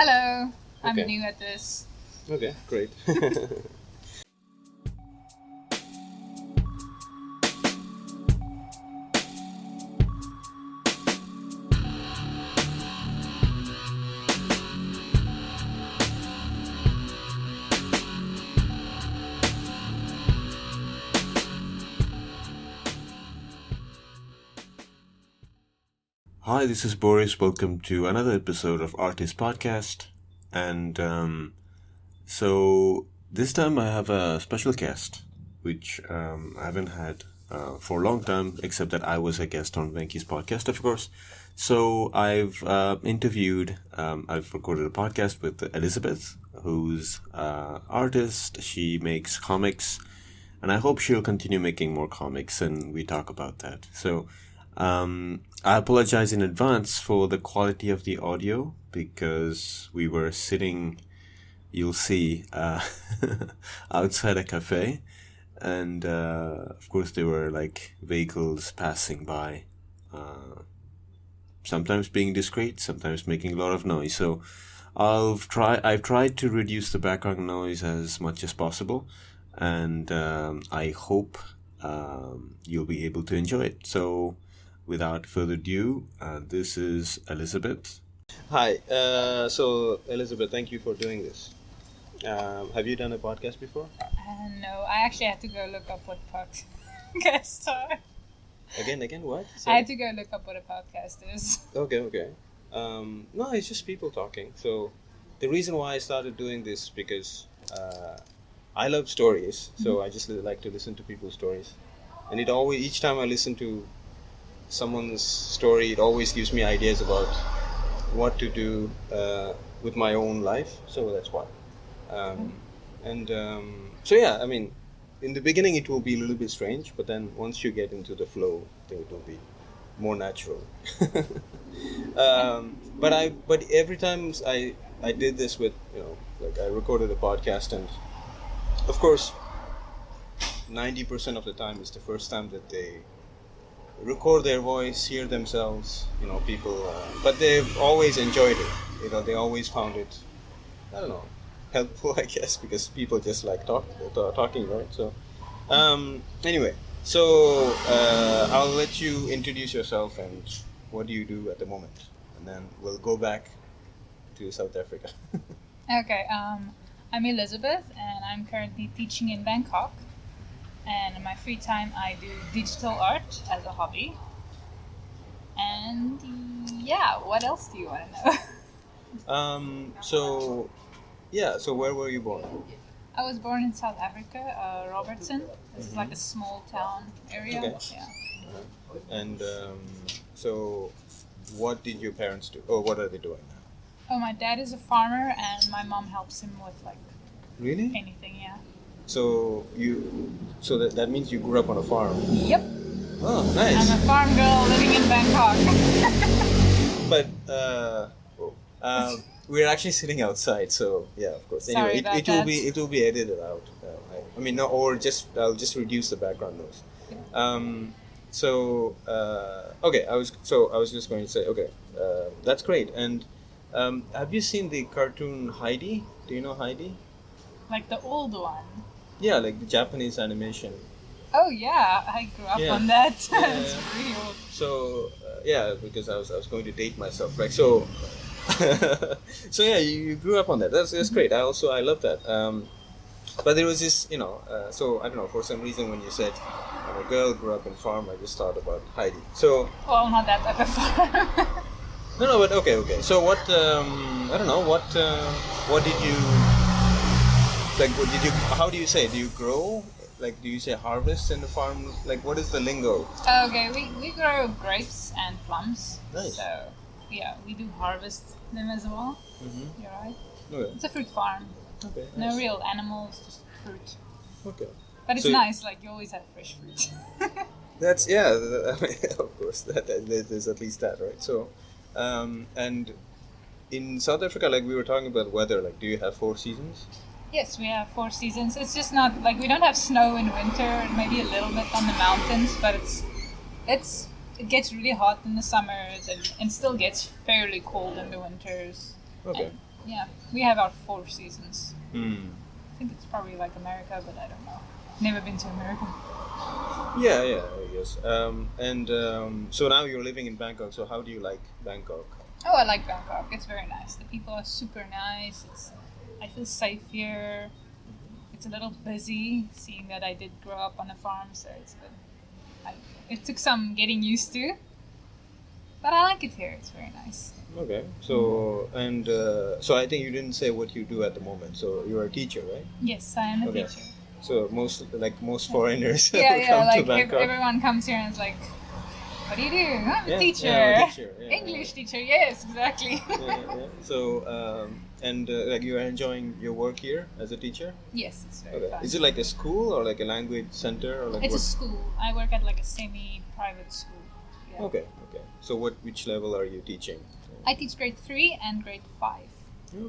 Hello, I'm Okay. new at this. Okay, great. Hi, this is Boris. Welcome to another episode of Artist Podcast. And so this time I have a special guest, which I haven't had for a long time, except that I was a guest on Venky's podcast, of course. So I've I've recorded a podcast with Elizabeth, who's an artist. She makes comics, and I hope she'll continue making more comics, and we talk about that. So I apologize in advance for the quality of the audio because we were sitting, you'll see, outside a cafe, and of course there were like vehicles passing by, sometimes being discreet, sometimes making a lot of noise. So I've tried to reduce the background noise as much as possible, and I hope you'll be able to enjoy it. So without further ado, this is Elizabeth. Hi. So Elizabeth, thank you for doing this. Have you done a podcast before? No, I actually had to go look up what podcasts are. Again, what? I had to go look up what a podcast is. Okay. No, it's just people talking. So the reason why I started doing this because I love stories. So I just like to listen to people's stories, and each time I listen to someone's story, it always gives me ideas about what to do with my own life. So that's why. So yeah, I mean, in the beginning it will be a little bit strange, but then once you get into the flow, I think it will be more natural. But every time I did this with, like I recorded a podcast, and of course 90% of the time is the first time that they record their voice, hear themselves, people, but they've always enjoyed it. They always found it, I don't know, helpful, I guess, because people just like talking, right? So anyway, so I'll let you introduce yourself and what do you do at the moment, and then we'll go back to South Africa. Okay, I'm Elizabeth, and I'm currently teaching in Bangkok. And in my free time, I do digital art as a hobby. And yeah, what else do you want to know? So where were you born? I was born in South Africa, Robertson. This is like a small town area. Okay. Yeah. And so what did your parents do? Or what are they doing now? Oh, my dad is a farmer, and my mom helps him with like Really? anything. Yeah. So that means you grew up on a farm. Yep. Oh, nice. I'm a farm girl living in Bangkok. But we're actually sitting outside, so yeah, of course. Sorry Anyway, about it will be edited out. I mean, no, or I'll just reduce the background noise. Okay, I was just going to say, okay, that's great. And have you seen the cartoon Heidi? Do you know Heidi? Like the old one. Yeah, like the Japanese animation. Oh yeah, I grew up Yeah. on that. Yeah. It's real. So yeah, because I was going to date myself, right? So so yeah, you grew up on that. That's great. I love that. But there was this, so I don't know, for some reason when you said I'm a girl, grew up in farm, I just thought about Heidi. So Well, not that type of farm. no, but okay. So what? I don't know. What did you like? How do you say? Do you grow? Like, do you say harvest in the farm? Like, what is the lingo? Okay, we grow grapes and plums. Nice. So yeah, we do harvest them as well. Mm-hmm. You're right. Okay. It's a fruit farm. Okay. No Nice. real animals, just fruit. Okay. But it's So- nice. Like you always have fresh fruit. That's I mean, of course there's at least that, right? So, and in South Africa, like we were talking about weather, like do you have 4 seasons? Yes, we have 4 seasons. It's just not like we don't have snow in winter. Maybe a little bit on the mountains, but it gets really hot in the summers and still gets fairly cold in the winters. Okay. And Yeah, we have our 4 seasons. Hmm. I think it's probably like America, but I don't know. Never been to America. Yeah, yeah, I guess. So now you're living in Bangkok. So how do you like Bangkok? Oh, I like Bangkok. It's very nice. The people are super nice. I feel safe here. It's a little busy, seeing that I did grow up on a farm, so it took some getting used to. But I like it here. It's very nice. Okay. So I think you didn't say what you do at the moment. So you're a teacher, right? Yes, I am a Okay. teacher. So most foreigners Yeah, who yeah. come to Like Bangkok. everyone comes here and is like, "What do you do?" I'm a Yeah, teacher. yeah, I'm a teacher, yeah, English teacher. Yes, exactly. Yeah. So like you are enjoying your work here as a teacher? Yes, it's very Okay. fun. Is it like a school or like a language center or like It's a what? school. I work at like a semi-private school. Yeah. Okay. Okay. So which level are you teaching? I teach grade 3 and grade 5.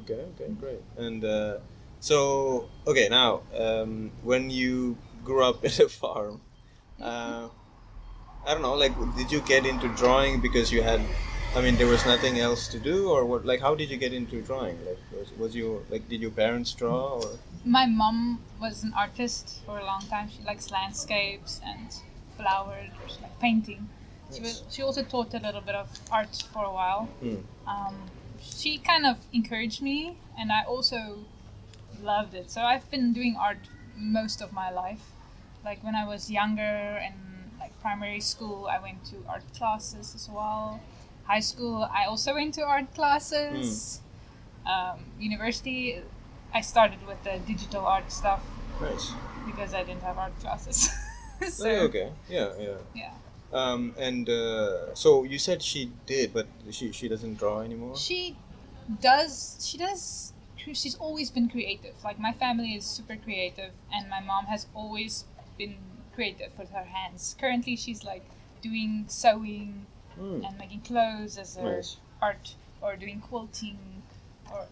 Okay. Okay. Great. And so okay now when you grew up at a farm, I don't know, like, did you get into drawing because you had, I mean, there was nothing else to do, or what? Like, how did you get into drawing? Like, was you like, did your parents draw, or? My mom was an artist for a long time. She likes landscapes and flowers, or she liked painting. She also taught a little bit of art for a while. She kind of encouraged me, and I also loved it. So I've been doing art most of my life. Like when I was younger and like primary school, I went to art classes as well. High school, I also went to art classes. University, I started with the digital art stuff Nice. because I didn't have art classes. So, Okay. Yeah. Yeah. yeah. So you said she did, but she doesn't draw anymore. She does. She's always been creative. Like my family is super creative, and my mom has always been creative with her hands. Currently, she's like doing sewing and making clothes as her Nice. art, or doing quilting, or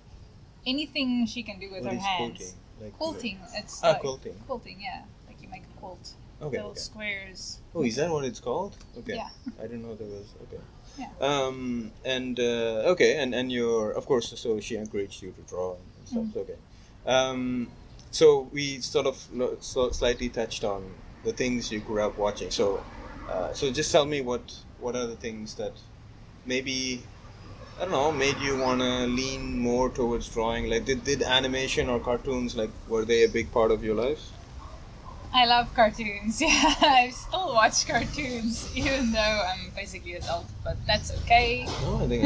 anything she can do with What her is hands. quilting? Like, Quilting. It's Ah, like quilting. Quilting, yeah. Like you make a quilt. Okay. Little Okay. squares. Oh, is that what it's called? Okay. Yeah. I didn't know there was. Okay. Yeah. Okay, and you're, of course, so she encouraged you to draw and stuff. Okay. So we sort of slightly touched on the things you grew up watching. So just tell me what are the things that maybe, I don't know, made you want to lean more towards drawing? Like, did animation or cartoons, like, were they a big part of your life? I love cartoons. Yeah, I still watch cartoons even though I'm basically adult, but that's okay. No, I think.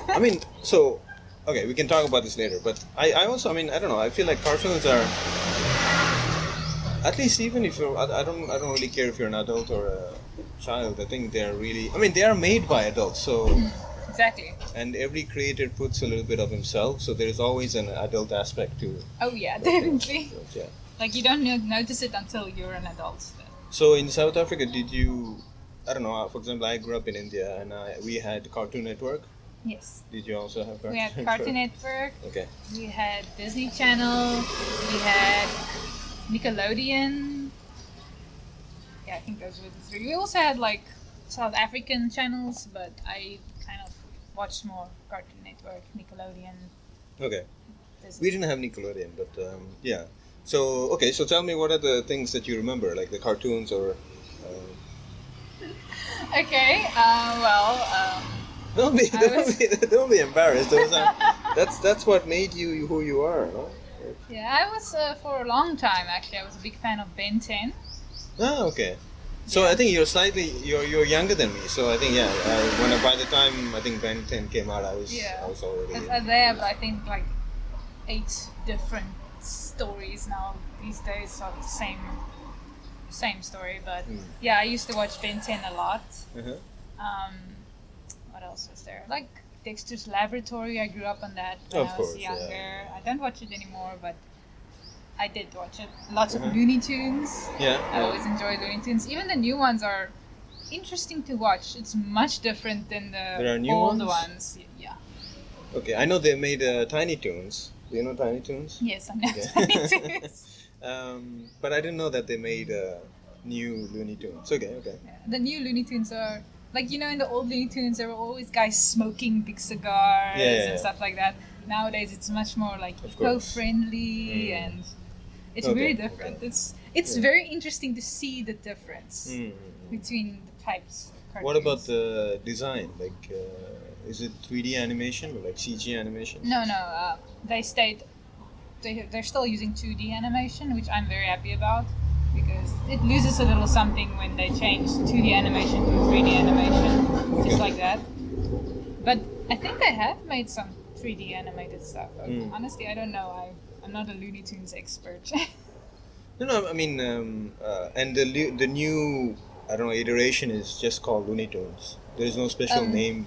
I mean, so, okay, we can talk about this later. But I also, I mean, I don't know. I feel like cartoons are, at least even if you're, I don't really care if you're an adult or a child. I think they're really, I mean, they are made by adults. So, Exactly. and every creator puts a little bit of himself. So there's always an adult aspect to. Oh yeah, definitely. Yeah. Like you don't notice it until you're an adult. So in South Africa, did you? I don't know. For example, I grew up in India, and we had Cartoon Network. Yes. Did you also have Cartoon We had Network? Cartoon Network. Okay. We had Disney Channel. We had Nickelodeon. Yeah, I think those were the 3. We also had like South African channels, but I kind of watched more Cartoon Network, Nickelodeon. Okay. Disney. We didn't have Nickelodeon, but yeah. So okay, so tell me, what are the things that you remember, like the cartoons or? Okay. Don't be embarrassed. That's what made you who you are, no? Yeah, I was for a long time actually. I was a big fan of Ben 10. Ah, okay. So I think you're younger than me. So I think by the time I think Ben 10 came out, I was already. They have I think like 8 different stories now these days, so the same story. But yeah, I used to watch Ben 10 a lot. What else was there? Like Dexter's Laboratory. I grew up on that when I was younger. Yeah. I don't watch it anymore, but I did watch it. Lots of Looney Tunes. Yeah. I always enjoy Looney Tunes. Even the new ones are interesting to watch. It's much different than the old ones. Yeah. Okay, I know they made Tiny Toons. Do you know Tiny Toons? Yes, I know Tiny Toons. But I didn't know that they made new Looney Tunes. Okay. Yeah. The new Looney Tunes are like, in the old Looney Tunes there were always guys smoking big cigars and stuff like that. nowadays it's much more like Of course. eco-friendly and it's Okay, really different. okay. It's very interesting to see the difference between the types of cartoons. What about the design? Like, is it 3D animation or like CG animation? No, they stayed. They're still using 2D animation, which I'm very happy about because it loses a little something when they change 2D animation to 3D animation, just like that. But I think they have made some 3D animated stuff. Honestly, I don't know. I'm not a Looney Tunes expert. No, I mean, and the new, I don't know, iteration is just called Looney Tunes. There's no special name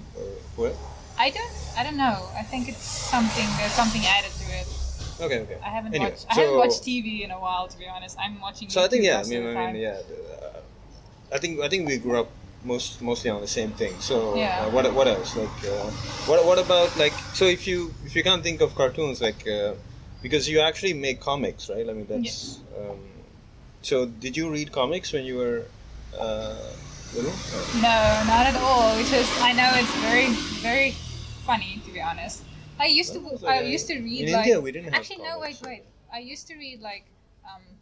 for it. I don't know. I think it's something. There's something added to it. Okay. I haven't Anyway, watched. I haven't watched TV in a while, to be honest. I'm watching. So I think YouTube yeah. most of the time. I think we grew up mostly on the same thing. So Yeah. what else? Like what about like so if you can't think of cartoons like because you actually make comics, right? I mean that's so did you read comics when you were little? No, not at all. Because I know it's very, very funny, to be honest. I used to read in like. India we didn't have Actually, no, comics. wait. I used to read like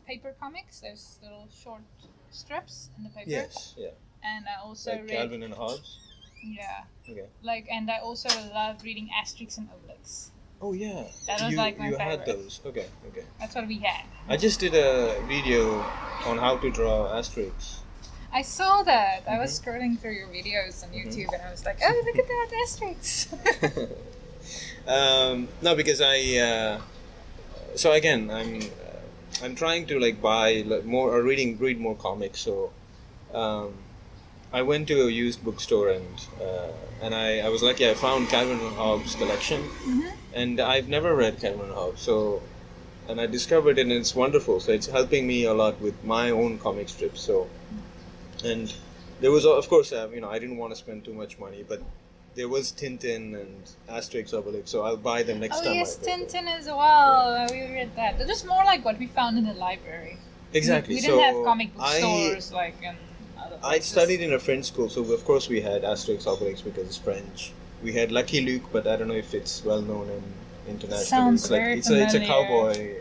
paper comics. There's little short strips in the paper. Yes, yeah. And I also Like read. Calvin and Hobbes. Yeah. Okay. Like, and I also love reading Asterix and Obelix. Oh yeah. That was like my you had favorite. those. Okay. That's what we had. I just did a video on how to draw Asterix. I saw that. I was scrolling through your videos on YouTube, and I was like, "Oh, look at that Asterix!" No, because I. So again, I'm trying to like buy more or read more comics. So, I went to a used bookstore and I was lucky. I found Calvin and Hobbes collection, and I've never read Calvin and Hobbes. So, and I discovered it, and it's wonderful. So it's helping me a lot with my own comic strips. So, and there was of course I didn't want to spend too much money, but there was Tintin and Asterix, Obelix, so I'll buy them next time. Oh yes, Tintin as well. We read that. It was more like what we found in the library. Exactly. We didn't have comic book stores like in other I places. studied in a French school, so of course we had Asterix, Obelix because it's French. We had Lucky Luke, but I don't know if it's well known in internationally. Sounds it's like very it's a familiar. cowboy.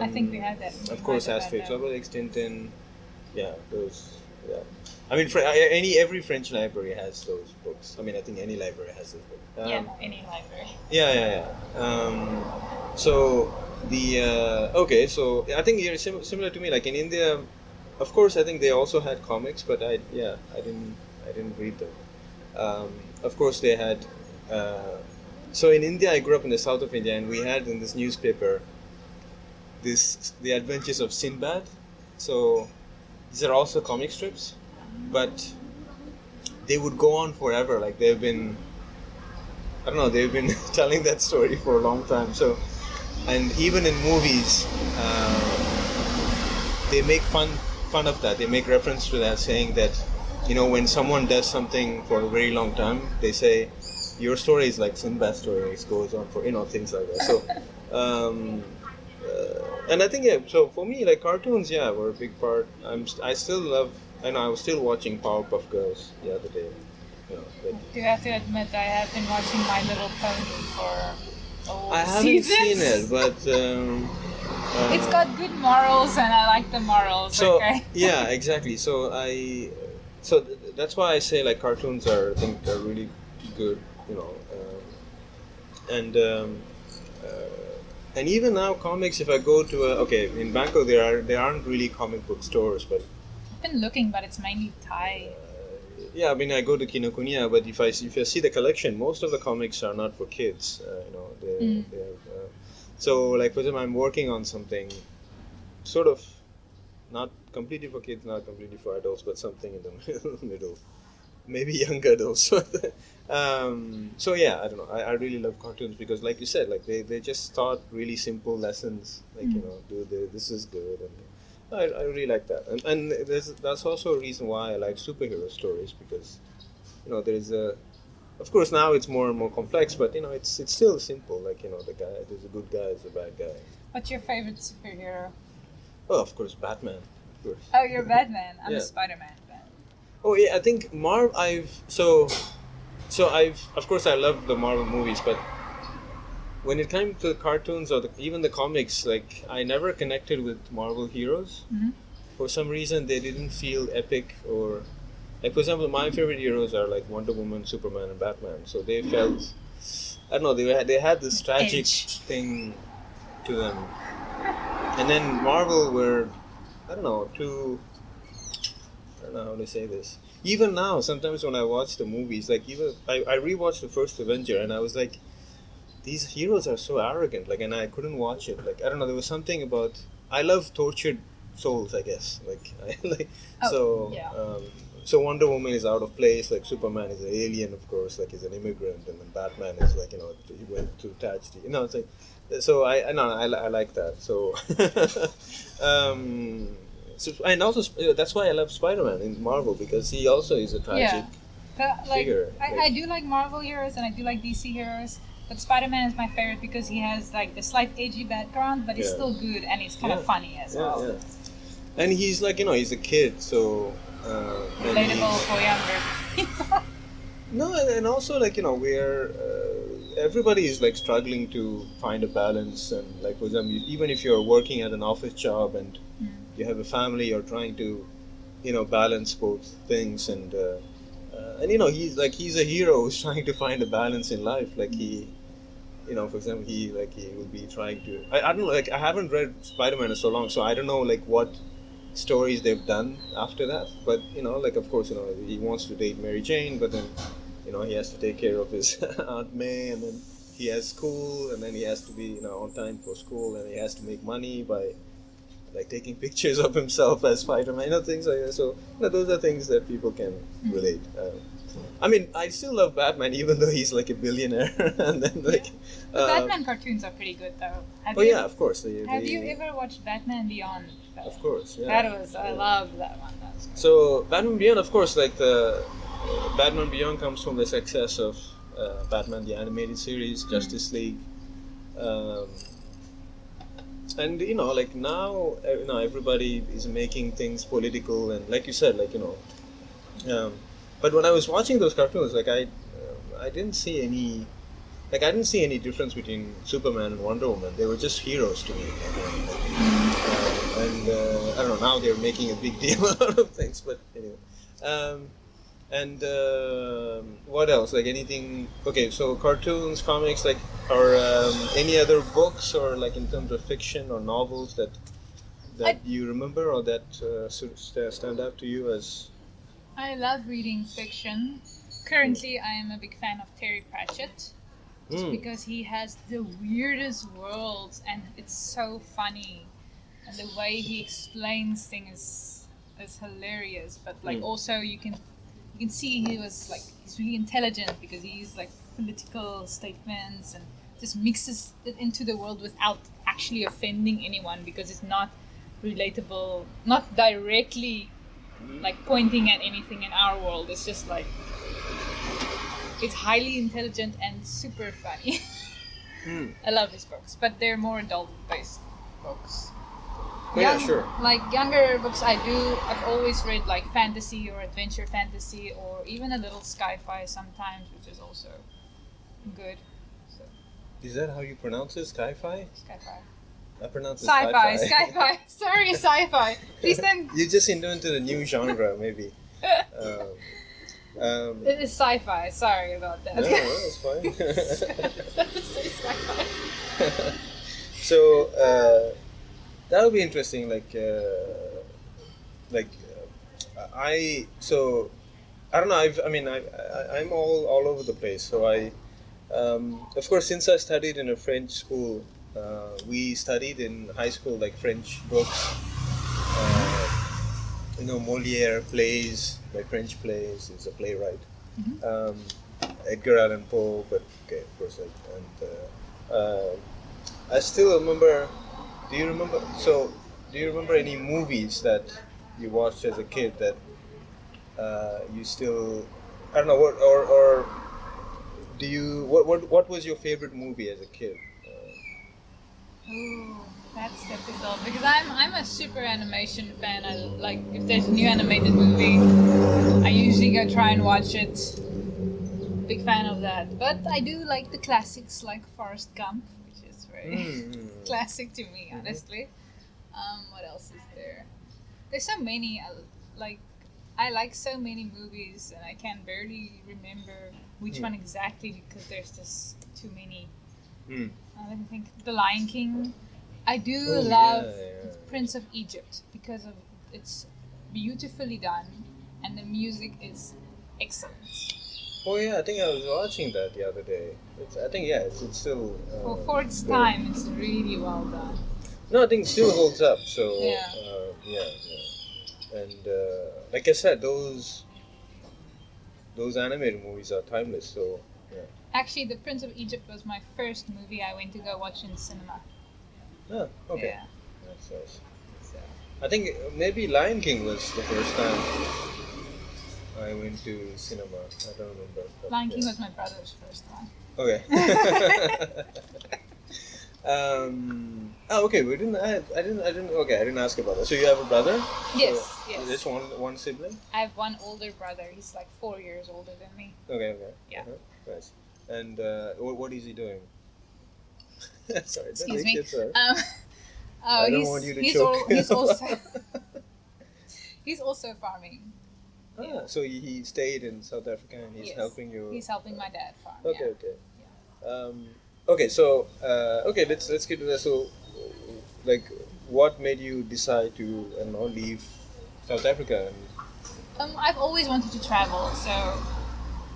I think we had that. Of course, We might have Asterix, had that. Obelix, Tintin. Yeah, those. Yeah. I mean, every French library has those books. I mean, I think any library has those books. Any library. Yeah. So okay, so I think you're similar to me. Like in India, of course, I think they also had comics, but I didn't read them. Of course, they had. So in India, I grew up in the south of India, and we had in this newspaper the Adventures of Sinbad. So these are also comic strips, but they would go on forever. Like they've been telling that story for a long time. So, and even in movies, they make fun of that. They make reference to that, saying that, when someone does something for a very long time, they say, your story is like Sinbad's story. It goes on for, things like that. So, and I think, so for me, like cartoons, were a big part. I still love, I was still watching Powerpuff Girls the other day. Do you have to admit I have been watching My Little Pony for I haven't seasons. seen it, but It's got good morals, and I like the morals. so Okay. yeah, exactly. So that's why I say like cartoons I think are really good, and even now comics. If I go to in Bangkok there aren't really comic book stores, but I've been looking, but it's mainly Thai. yeah, I mean I go to Kinokuniya, but if I see the collection, most of the comics are not for kids. So like for example, I'm working on something, sort of, not completely for kids, not completely for adults, but something in the middle, maybe young adults. So yeah, I don't know. I really love cartoons because, like you said, like they just taught really simple lessons, like this is good, and I really like that. And that's also a reason why I like superhero stories because, there's of course now it's more and more complex, but it's still simple. Like the guy, there's a good guy, there's a bad guy. What's your favorite superhero? Oh, of course, Batman. Of course. Oh, you're Batman. I'm Yeah. a Spider-Man fan. Oh yeah, I think of course I love the Marvel movies, but when it came to the cartoons or even the comics, like I never connected with Marvel heroes. Mm-hmm. For some reason, they didn't feel epic or like, for example, my favorite heroes are like Wonder Woman, Superman, and Batman. So they felt, I don't know, they had this tragic thing to them. And then Marvel were, I don't know, I don't know how to say this. Even now, sometimes when I watch the movies, like even I rewatched the first Avenger, and I was like, these heroes are so arrogant. Like, and I couldn't watch it. Like, I don't know, there was something about. I love tortured souls, I guess. Like, so Wonder Woman is out of place. Like Superman is an alien, of course. Like he's an immigrant, and then Batman is like, he went to attach. It's like. So I like that. So, and also that's why I love Spider-Man in Marvel, because he also is a tragic figure. I do like Marvel heroes and I do like DC heroes, but Spider-Man is my favorite because he has like the slight edgy background, but he's still good and he's kind of funny as well. Yeah. And he's like, he's a kid, so relatable for younger. No, and also like we're. Everybody is like struggling to find a balance, and like, for example, even if you're working at an office job and you have a family, you're trying to balance both things, and he's a hero who's trying to find a balance in life. Like he for example, he would be trying to, I don't know, like I haven't read Spider-Man in so long, so I don't know like what stories they've done after that, but like of course he wants to date Mary Jane, but then he has to take care of his Aunt May, and then he has school, and then he has to be on time for school, and he has to make money by like taking pictures of himself as Spider-Man, things like that. So those are things that people can relate. I mean, I still love Batman, even though he's like a billionaire. And then like the Batman cartoons are pretty good, though. Of course. Have you ever watched Batman Beyond? Of course, yeah. I love that one. So Batman Beyond, of course, like the Batman Beyond comes from the success of Batman the Animated Series, Justice League, and like now everybody is making things political, and like you said, like but when I was watching those cartoons, like I didn't see any difference between Superman and Wonder Woman. They were just heroes to me. And I don't know, now they're making a big deal out of things, but anyway. And what else? Like anything? Okay, so cartoons, comics, like, or any other books, or like in terms of fiction or novels that you remember, or that stand out to you as? I love reading fiction. Currently, I am a big fan of Terry Pratchett, just because he has the weirdest worlds, and it's so funny, and the way he explains things is hilarious. But like also you can see he's really intelligent, because he uses like political statements and just mixes it into the world without actually offending anyone, because it's not relatable, not directly like pointing at anything in our world. It's just like it's highly intelligent and super funny. I love his books, but they're more adult-based books. Sure. Like younger books, I've always read like fantasy or adventure fantasy, or even a little sci-fi sometimes, which is also good. So. Is that how you pronounce it? Sci-fi? Sci-fi. I pronounce it sci-fi. Sci-fi. Sorry, sci-fi. Please then. You just invented a new genre, maybe. It is sci-fi. Sorry about that. No, that's fine. Say sci-fi. So that would be interesting. I don't know. I'm all over the place. So of course, since I studied in a French school, we studied in high school like French books. Molière plays, like French plays. He's a playwright. Edgar Allan Poe, but okay, of course. I still remember. Do you remember any movies that you watched as a kid that you still? I don't know or do you? What was your favorite movie as a kid? Ooh, that's difficult, because I'm a super animation fan. I like, if there's a new animated movie, I usually go try and watch it. big fan of that. But I do like the classics like Forrest Gump, which is very classic to me, honestly. What else is there? There's so many. I like so many movies, and I can barely remember which one exactly because there's just too many. Let me think. The Lion King. I do love Prince of Egypt because of it's beautifully done, and the music is excellent. Oh yeah, I think I was watching that the other day. It's still. For its time, it's really well done. No, I think it still holds up. So Yeah. And like I said, those animated movies are timeless. So yeah. Actually, The Prince of Egypt was my first movie I went to go watch in cinema. Ah, okay. Yeah. That's nice. So. I think maybe Lion King was the first time I went to cinema. I don't remember. But, Lion King was my brother's first one. Okay. Okay. I didn't. Okay, I didn't ask about that. So you have a brother? Yes. So Yes. Just one sibling? I have one older brother. He's like 4 years older than me. Okay. Yeah. Nice. And what is he doing? Sorry. Excuse me. I don't want you to choke. He's also farming. Ah, so he stayed in South Africa and he's helping you. He's helping my dad farm. Okay. Yeah. Okay. Okay. So let's get to that. So, like, what made you decide to leave South Africa? I've always wanted to travel, so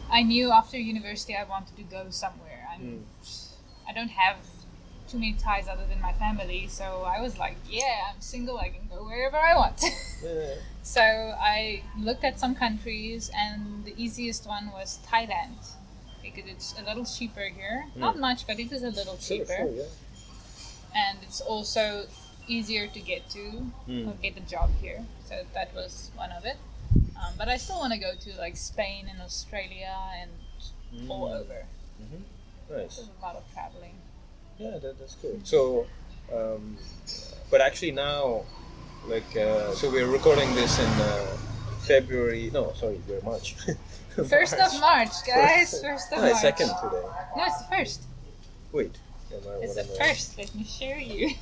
I knew after university I wanted to go somewhere. I don't have too many ties other than my family, so I was like, yeah, I'm single, I can go wherever I want. Yeah. So I looked at some countries, and the easiest one was Thailand, because it's a little cheaper here. Not much, but it is a little cheaper. Sure, yeah. And it's also easier to get to or get a job here. So that was one of it. But I still want to go to like Spain and Australia and all over. Nice. There's a lot of traveling. Yeah, that's good. So, but actually now, like, so we're recording this in February. No, sorry, we're March. 1st of March, guys. 1st of No, it's March. 2nd today. No, it's the 1st. Wait. It's the 1st. Let me show you.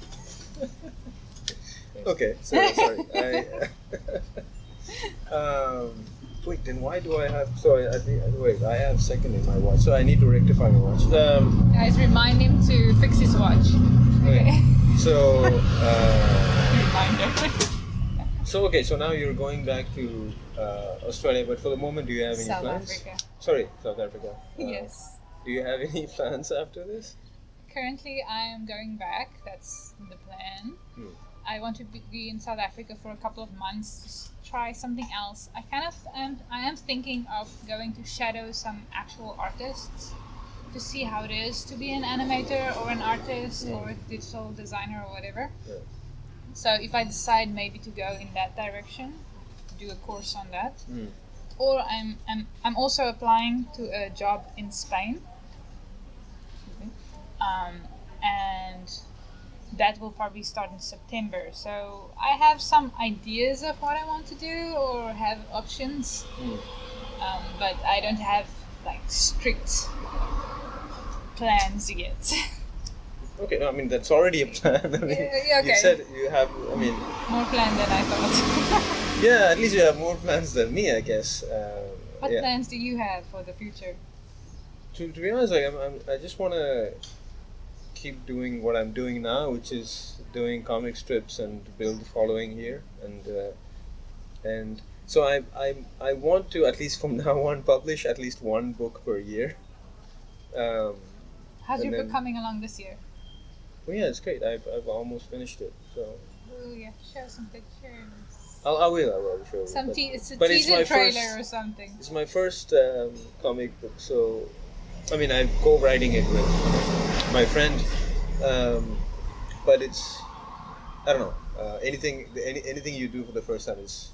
Okay, so sorry. Wait, then why do I have? So I have 2nd in my watch. So I need to rectify my watch. Guys, remind him to fix his watch. Okay. So. Reminder. So now you're going back to Australia, but for the moment, do you have any plans? South Africa. Sorry, South Africa. Yes. Do you have any plans after this? Currently, I am going back. That's the plan. I want to be in South Africa for a couple of months, just try something else. I am thinking of going to shadow some actual artists to see how it is to be an animator or an artist or a digital designer or whatever. Yeah. So if I decide maybe to go in that direction, do a course on that, or I'm also applying to a job in Spain, and that will probably start in September. So I have some ideas of what I want to do or have options, but I don't have like strict plans yet. Okay, no, I mean that's already a plan. I mean, Yeah, okay. You said you have. I mean, More plan than I thought. yeah, at least you have more plans than me, I guess. What plans do you have for the future? To be honest, like I just want to keep doing what I'm doing now, which is doing comic strips and build a following here, and so I want to, at least from now on, publish at least one book per year. How's your book coming along this year? Well, yeah, it's great. I've almost finished it. So. Oh yeah, show some pictures. I will show you. It's a but teaser it's my trailer or something. It's my first comic book, so I mean I'm co-writing it with my friend, but it's I don't know anything you do for the first time is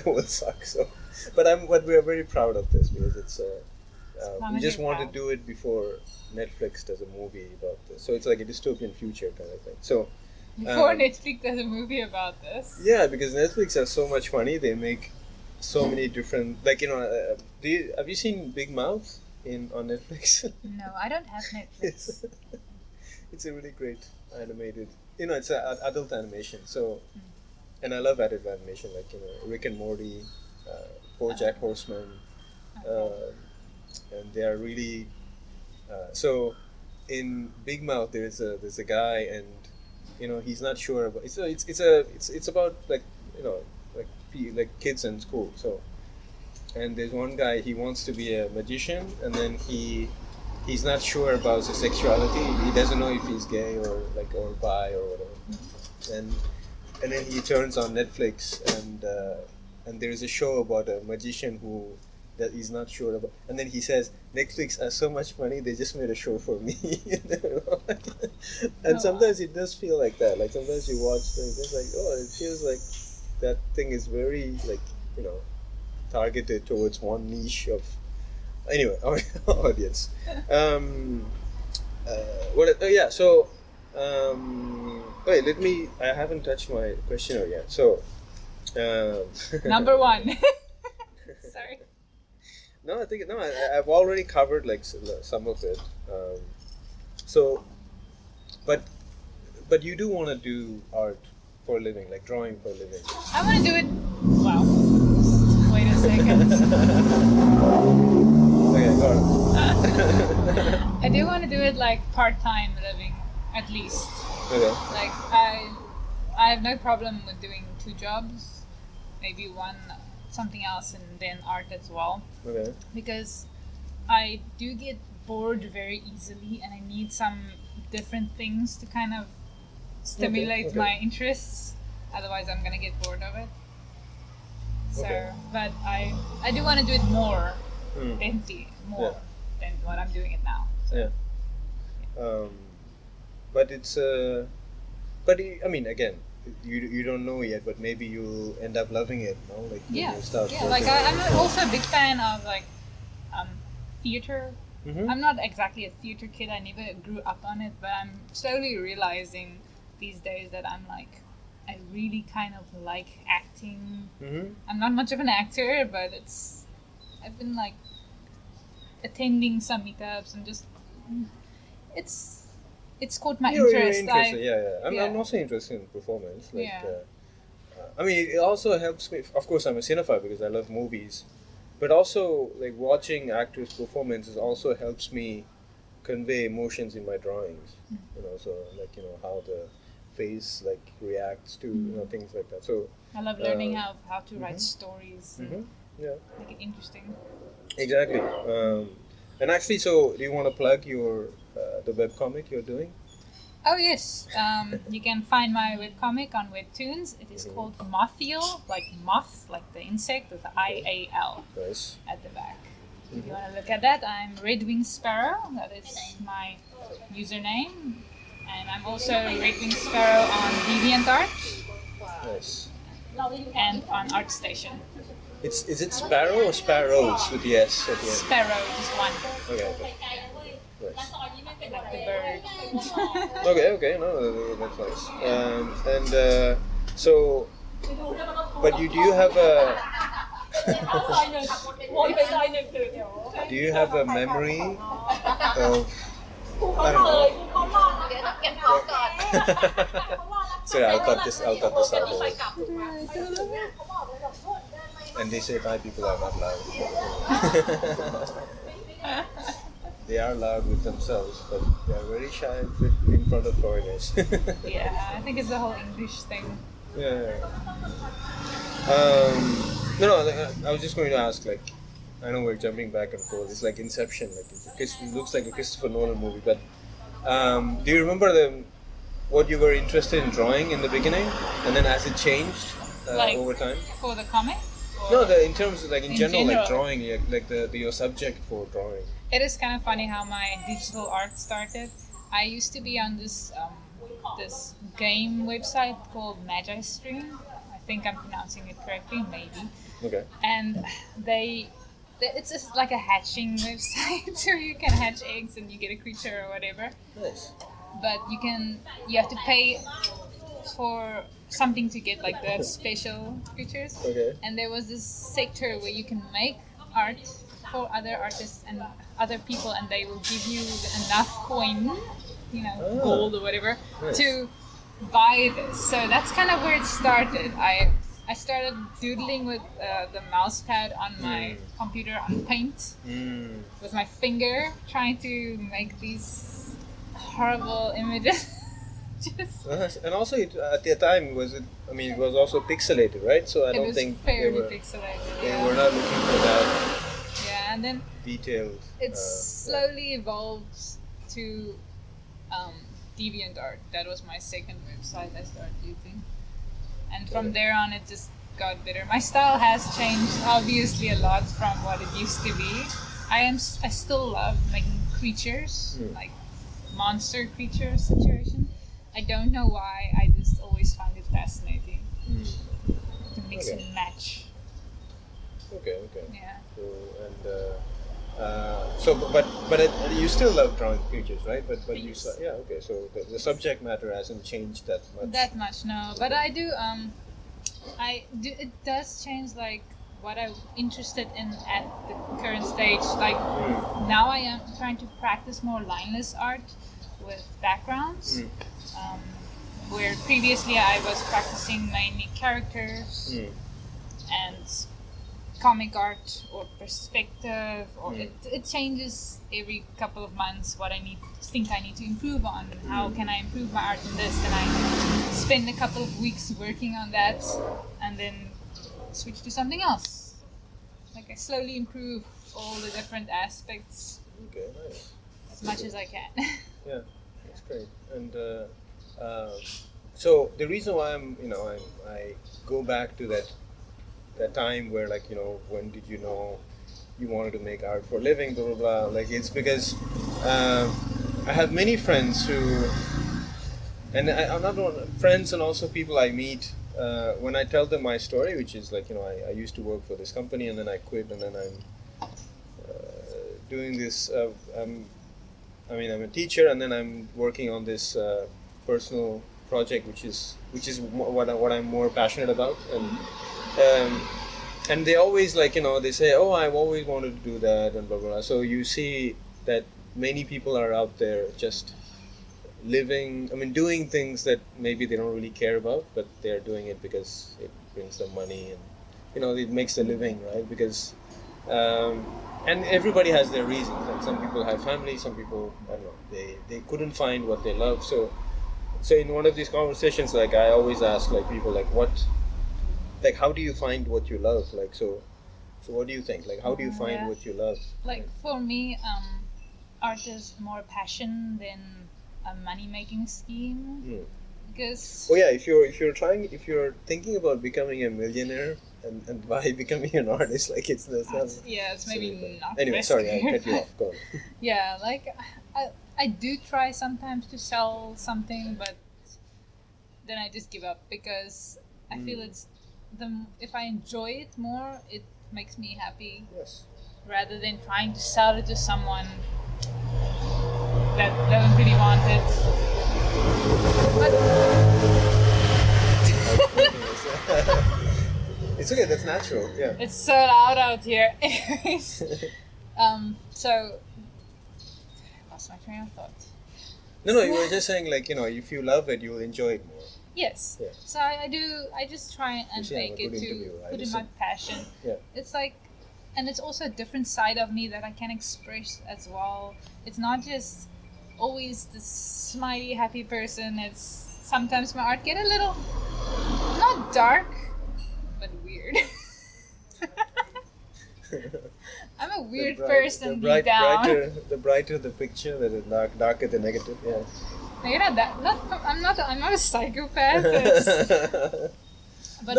will suck. So, but we are very proud of this because it's we just want to do it before Netflix does a movie about this. So it's like a dystopian future kind of thing. So. Before Netflix does a movie about this. Yeah, because Netflix has so much money, they make so many different. Like have you seen Big Mouth? on Netflix? No, I don't have Netflix. It's a really great animated. It's an adult animation. So, and I love adult animation, like Rick and Morty, BoJack Horseman, and they are really. So, in Big Mouth, there's a guy, and he's not sure about. It's about like like kids in school. So, and there's one guy, he wants to be a magician, and then he's not sure about his sexuality. He doesn't know if he's gay or bi or whatever. And then he turns on Netflix, and there's a show about a magician that he's not sure about. And then he says, Netflix has so much money, they just made a show for me. And sometimes it does feel like that. Like sometimes you watch things, it's like, it feels like that thing is very targeted towards one niche of our audience. Wait, I haven't touched my questionnaire yet. So, Number 1. Sorry. No, I've already covered like some of it. But you do want to do art for a living, like drawing for a living. I want to do it. Wow. Wait a second. Okay, go on. I do want to do it like part-time living, at least. Okay. Like I have no problem with doing 2 jobs, maybe one something else and then art as well. Okay. Because I do get bored very easily, and I need some different things to kind of stimulate my interests. Otherwise, I'm gonna get bored of it. So, but I do want to do it more intensely, than what I'm doing it now. So. Yeah. But it's I mean, again, you don't know yet, but maybe you'll end up loving it, no? Like you'll start like I'm also a big fan of like theater. Mm-hmm. I'm not exactly a theater kid. I never grew up on it, but I'm slowly realizing these days that I'm like, I really kind of like acting. Mm-hmm. I'm not much of an actor, but I've been like attending some meetups and just it's caught my interest. I'm also interested in performance. Like, I mean, it also helps me. Of course, I'm a cinephile because I love movies, but also like watching actors' performances also helps me convey emotions in my drawings. So like how the face like reacts to things like that. So I love learning how to write stories and make it interesting. Exactly. And actually, so do you want to plug your the webcomic you're doing? Oh yes, you can find my webcomic on Webtoons. It is called Mothial, like moth, like the insect with the IAL at the back. If you want to look at that, I'm redwingsparrow. That is my username. And I'm also redwingsparrow on DeviantArt. Nice. And on ArtStation. Is it sparrow or sparrows with the S at the end? Sparrow, just one. Okay. Nice. Like the bird. Okay, no, that's nice. So, but do you have a do you have a memory of I don't know. Sorry, I'll cut this out. And they say Thai people are not loud. They are loud with themselves, but they are very shy in front of foreigners. Yeah, I think it's the whole English thing. Yeah. I was just going to ask, like, I know we're jumping back and forth. It's like Inception. Like it looks like a Christopher Nolan movie. But do you remember what you were interested in drawing in the beginning, and then as it changed over time? For the comic? No, in terms of like in general, like drawing, like your subject for drawing. It is kind of funny how my digital art started. I used to be on this this game website called Magi Stream. I think I'm pronouncing it correctly, maybe. Okay. And it's just like a hatching website where you can hatch eggs and you get a creature or whatever. Nice. But you have to pay for something to get like the special creatures. Okay. And there was this sector where you can make art for other artists and other people, and they will give you enough coin, gold or whatever, Nice. to buy this. So that's kind of where it started. I started doodling with the mouse pad on my computer on Paint with my finger, trying to make these horrible images. And also, at the time, it was also pixelated, right? So I don't think they fairly were pixelated. they were not looking for that Yeah, and then detailed. it slowly evolved to DeviantArt. That was my second website I started using, and from there on, it just got better. My style has changed obviously a lot from what it used to be. I still love making creatures, like monster creature situation. I don't know why. I just always find it fascinating to mix and match. Okay. Yeah. But you still love drawing creatures, right? But you Yes. okay. So the subject matter hasn't changed that much. That much, no. But I do. It does change like what I'm interested in at the current stage. Like now, I am trying to practice more lineless art with backgrounds. Where previously I was practicing mainly characters and comic art or perspective, or it changes every couple of months what I think I need to improve on. How can I improve my art in this? Then I spend a couple of weeks working on that and then switch to something else. Like I slowly improve all the different aspects Okay, nice. as much as I can. Yeah, that's great. And so the reason why I go back to that time where when did you know you wanted to make art for a living, blah blah blah. Like it's because I have many friends who, and I'm not one friends and also people I meet. When I tell them my story, which is I used to work for this company and then I quit and then I'm doing this. I'm a teacher and then I'm working on this personal project, which is what I'm more passionate about, and they always they say, oh, I've always wanted to do that and blah blah blah. So you see that many people are out there just doing things that maybe they don't really care about, but they're doing it because it brings them money and it makes a living, right? Because and everybody has their reasons. Like some people have family, some people, I don't know, they couldn't find what they love. So in one of these conversations, I always ask people how do you find what you love? So what do you think? How do you find what you love? For me, art is more passion than a money-making scheme. Because if you're thinking about becoming a millionaire and by becoming an artist, it's maybe not. Anyway, sorry, I cut you off. Go on. Yeah, I do try sometimes to sell something, but then I just give up because I feel if I enjoy it more, it makes me happy. Yes. Rather than trying to sell it to someone that doesn't really want it. But it's okay. That's natural. Yeah. It's so loud out here. Anyways, so I lost my train of thought. No, you were just saying if you love it, you'll enjoy it more. Yes. Yeah. So I just try and make it to put in my passion. Yeah. It's and it's also a different side of me that I can express as well. It's not just always this smiley, happy person. It's sometimes my art get a little, not dark, but weird. I'm a weird person deep down. The brighter the picture, the darker the negative. Yeah. No, you're not that. I'm not a psychopath. But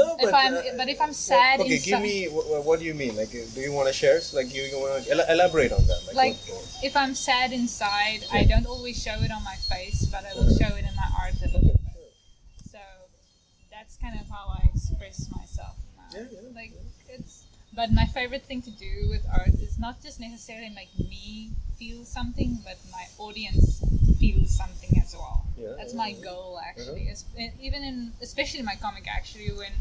if I'm sad, okay, give me what do you mean? Do you want to share? You want to elaborate on that? If I'm sad inside, I don't always show it on my face, but I will show it in my art a little bit. So that's kind of how I express myself now. But my favorite thing to do with art is not just necessarily make me feel something, but my audience feels something as well. That's my goal, actually. Especially in my comic, actually, when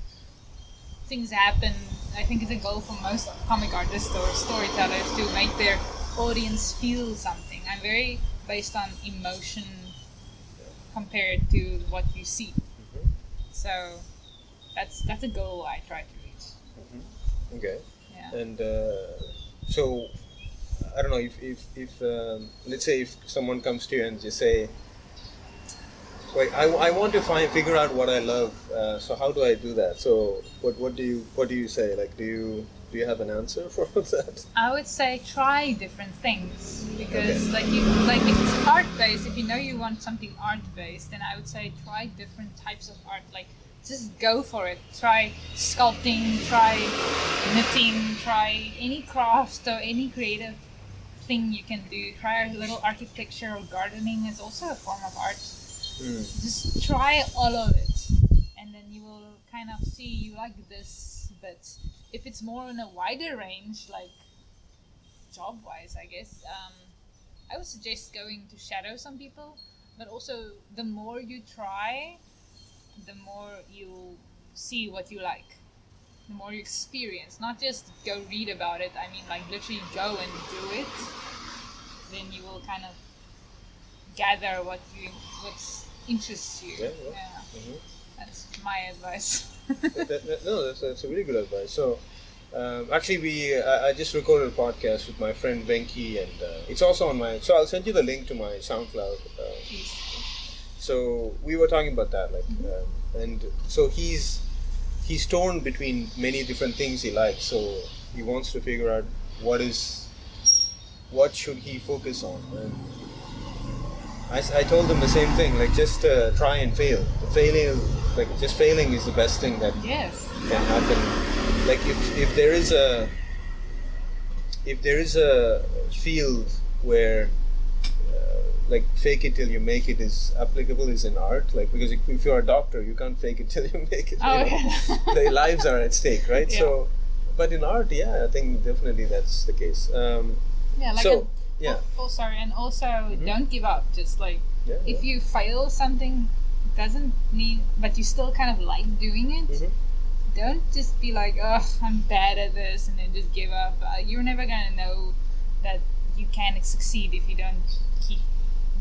things happen. I think it's a goal for most comic artists or storytellers to make their audience feel something. I'm very based on emotion compared to what you see. So that's a goal I try to reach. Okay. Yeah. And so I don't know if let's say if someone comes to you and just say, wait, I want to figure out what I love. So how do I do that? So what do you say? Like, do you have an answer for that? I would say try different things because like if it's art based, if you know you want something art based, then I would say try different types of art. Like just go for it. Try sculpting, try knitting, try any craft or any creative thing you can do. Try a little architecture or gardening is also a form of art. Just try all of it, and then you will kind of see you like this. But if it's more in a wider range, like job-wise, I guess, I would suggest going to shadow some people. But also, the more you try, the more you see what you like. The more you experience, not just go read about it. I mean, like literally go and do it. Then you will kind of gather what interests you. Yeah. That's my advice. That's a really good advice. So actually I just recorded a podcast with my friend Venki, and it's also on my, so I'll send you the link to my SoundCloud. So we were talking about that, like and so he's torn between many different things he likes, so he wants to figure out what should he focus on. And I told him the same thing, like just try and fail. Just failing is the best thing that can happen. Like if there is a field where like fake it till you make it is applicable is in art, like because if you're a doctor you can't fake it till you make it. The lives are at stake, right? Yeah. So, but in art, I think definitely that's the case. And also don't give up. Just like if you fail something, doesn't mean, but you still kind of like doing it. Don't just be like, oh, I'm bad at this, and then just give up. You're never gonna know that you can succeed if you don't keep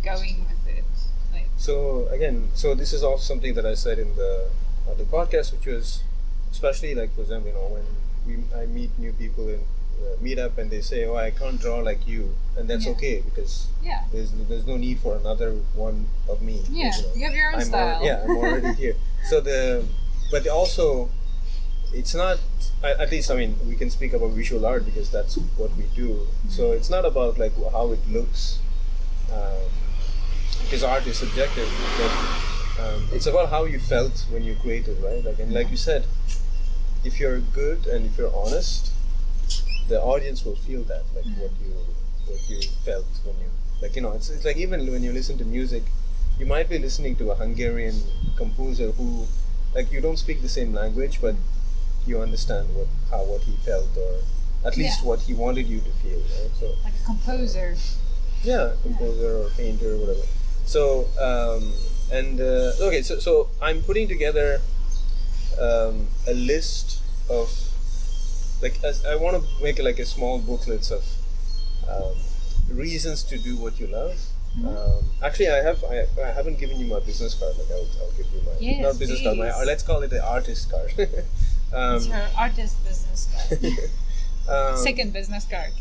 going with it. Like, so this is also something that I said in the podcast, which was especially like, for example, when I meet new people in meetup and they say, oh, I can't draw like you, and that's okay, because there's no need for another one of me. You have your own style. I'm already here. So but also it's not, at least, I mean, we can speak about visual art because that's what we do. So it's not about like how it looks, because art is subjective, but it's about how you felt when you created, right? Like, and like you said, if you're good and if you're honest, the audience will feel that, like what you felt when you, like, it's like even when you listen to music, you might be listening to a Hungarian composer who, like, you don't speak the same language, but you understand what he felt, or at least what he wanted you to feel, right? So like a composer. Composer or painter or whatever. So so I'm putting together a list of, like, as I want to make like a small booklets of reasons to do what you love. Actually, I haven't given you my business card. Like I'll give you my not business card. Let's call it the artist card. It's her artist business card. Second business card.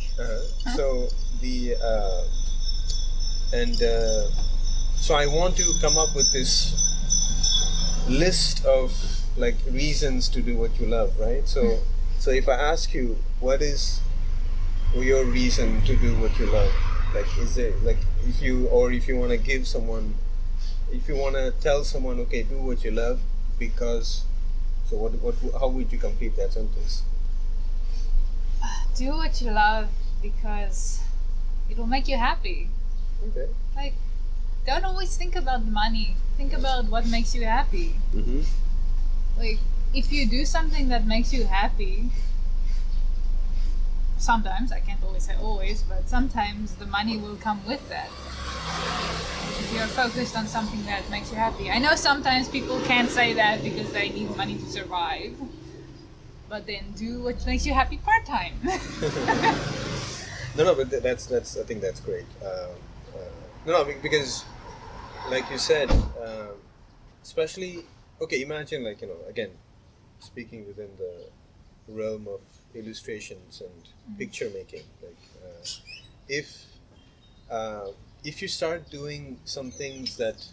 So so I want to come up with this list of like reasons to do what you love, right? So if I ask you, what is your reason to do what you love? Like, is there, like, if you want to give someone, if you want to tell someone, okay, do what you love because, so how would you complete that sentence? Do what you love because it will make you happy. Okay. Like, don't always think about the money. Think about what makes you happy. Like, if you do something that makes you happy, sometimes, I can't always say always, but sometimes the money will come with that. If you're focused on something that makes you happy. I know sometimes people can't say that because they need money to survive. but then do what makes you happy part-time. No, but that's I think that's great. No, because like you said, especially okay. Imagine like again, speaking within the realm of illustrations and picture making. Like if you start doing some things that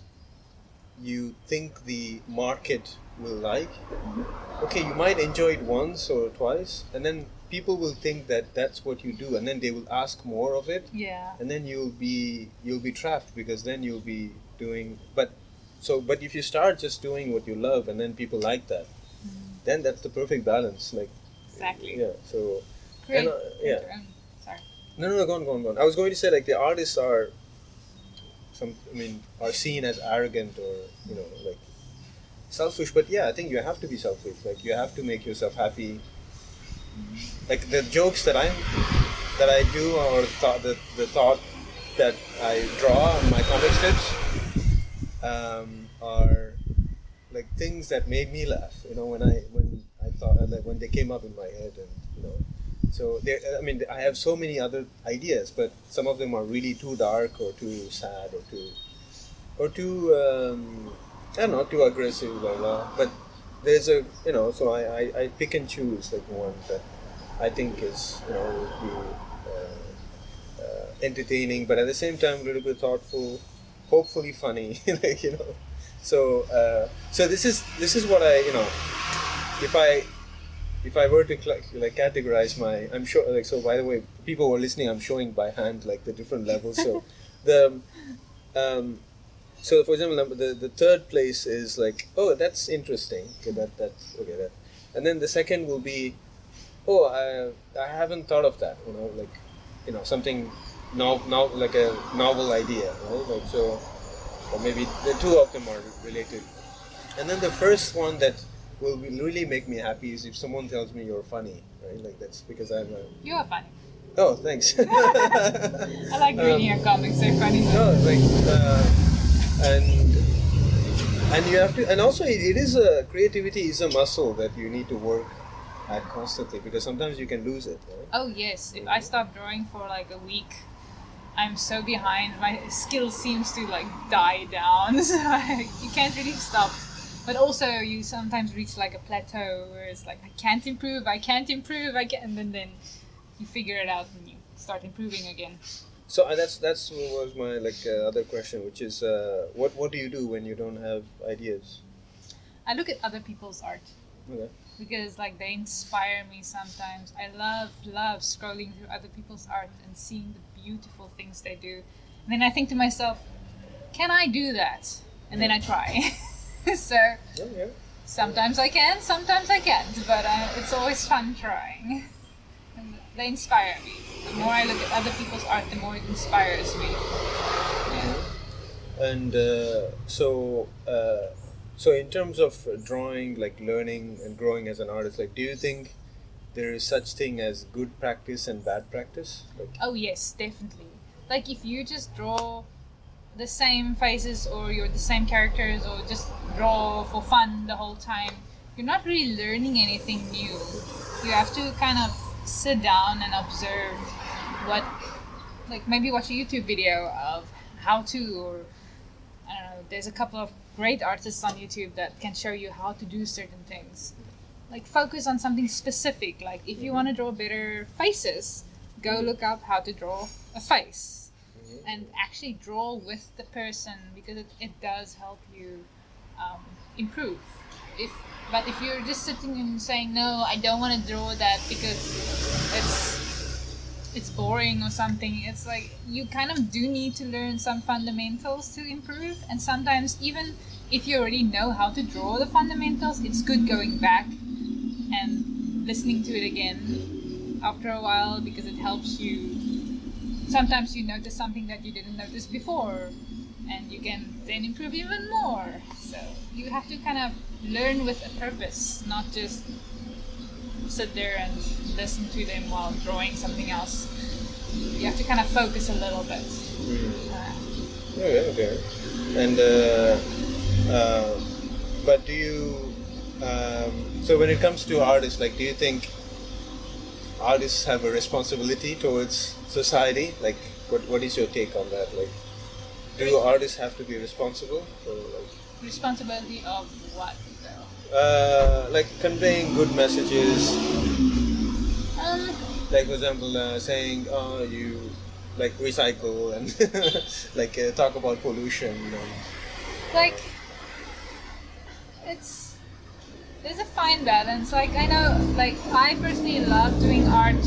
you think the market will like, okay, you might enjoy it once or twice, and then people will think that that's what you do, and then they will ask more of it. Yeah. And then you'll be trapped, because then you'll be doing but if you start just doing what you love and then people like that, then that's the perfect balance. Like exactly. Yeah. So Great. yeah. Sorry. No, go on. I was going to say, like, the artists are are seen as arrogant or like selfish, but yeah, I think you have to be selfish. Like, you have to make yourself happy. Like the jokes that I do, or the thought that I draw on my comic strips, are like things that made me laugh. When I thought, like, when they came up in my head, and so I have so many other ideas, but some of them are really too dark or too sad or too I don't know, too aggressive, blah blah. But there's so I pick and choose, like, one that I think is would be entertaining, but at the same time a little bit thoughtful, hopefully funny, like So this is what I if I were to categorize my, I'm sure, like, so by the way, people who are listening, I'm showing by hand like the different levels. So so for example, the third place is like, oh, that's interesting. Okay, that's okay. That, and then the second will be, oh, I haven't thought of that. Something like a novel idea, right? Like, so, or maybe the two of them are related. And then the first one that will really make me happy is if someone tells me you're funny, right? Like, that's because I'm a... You are funny. Oh, thanks. I like reading your comics, they're funny. No, like, and you have to, and also it is creativity is a muscle that you need to work at constantly, because sometimes you can lose it, right? Oh yes, if I stop drawing for like a week, I'm so behind. My skill seems to like die down. So you can't really stop. But also you sometimes reach like a plateau where it's like, I can't improve, and then you figure it out and you start improving again. So that's was my other question, which is what do you do when you don't have ideas? I look at other people's art. Okay. Because like they inspire me sometimes. I love scrolling through other people's art and seeing the beautiful things they do. And then I think to myself, can I do that? And then I try. So sometimes I can, sometimes I can't, but it's always fun trying. And they inspire me. The more I look at other people's art, the more it inspires me. Yeah. And so in terms of drawing, like learning and growing as an artist, like, do you think there is such thing as good practice and bad practice? Like, oh yes, definitely. Like, if you just draw the same faces or you're the same characters or just draw for fun the whole time, you're not really learning anything new. You have to kind of sit down and observe maybe watch a YouTube video of how to, or I don't know, there's a couple of great artists on YouTube that can show you how to do certain things. Like, focus on something specific. Like, if you want to draw better faces, go look up how to draw a face. And actually draw with the person, because it does help you improve. But if you're just sitting and saying, no, I don't want to draw that because it's boring or something, it's like you kind of do need to learn some fundamentals to improve. And sometimes even if you already know how to draw the fundamentals, it's good going back and listening to it again after a while, because it helps you. Sometimes you notice something that you didn't notice before, and you can then improve even more. So you have to kind of learn with a purpose, not just sit there and listen to them while drawing something else. You have to kind of focus a little bit. Okay. And but do you So when it comes to artists, like, do you think artists have a responsibility towards society? Like, what is your take on that? Like, do artists have to be responsible? Or like, Responsibility of what, though? like conveying good messages. Um, Like, for example, saying, "Oh, you like recycle," and like talk about pollution. And, like, there's a fine balance. Like, I know, like, I personally love doing art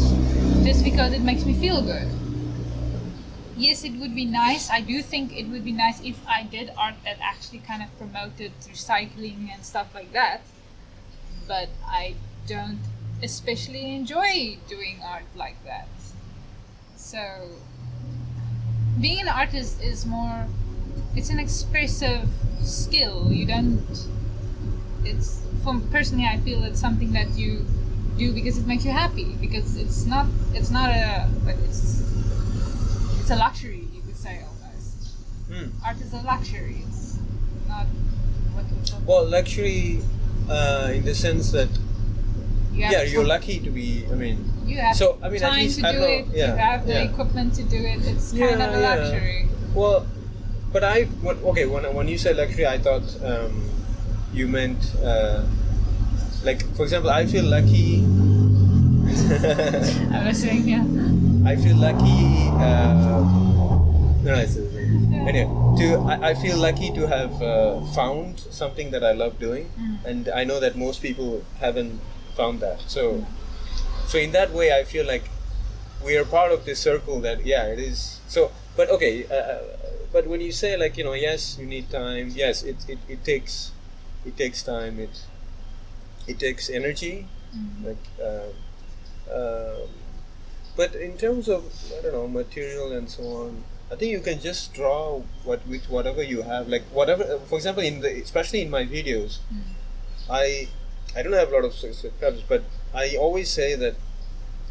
just because it makes me feel good. Yes, it would be nice. I do think it would be nice if I did art that actually kind of promoted recycling and stuff like that. But I don't especially enjoy doing art like that. So, being an artist is more, it's an expressive skill. You don't, it's, personally, I feel it's something that you do because it makes you happy. Because it's not a, but it's a luxury, you could say, almost. Art is a luxury. It's not what we well, luxury in the sense that you're lucky to be. I mean, you have so I mean, time at least, to I do don't it. know, yeah, You have the equipment to do it. It's kind of a luxury. Well, but when you said luxury, I thought you meant like, for example, I feel lucky. I was saying, yeah. I feel lucky. Anyway, I feel lucky to have found something that I love doing, and I know that most people haven't found that. So in that way, I feel like we are part of this circle. That it is. So, but okay, but when you say, like, yes, you need time. Yes, it takes time. It takes energy. Like. But in terms of, I don't know, material and so on, I think you can just draw with whatever you have. Like, whatever, for example, especially in my videos, I don't have a lot of subscribers, but I always say that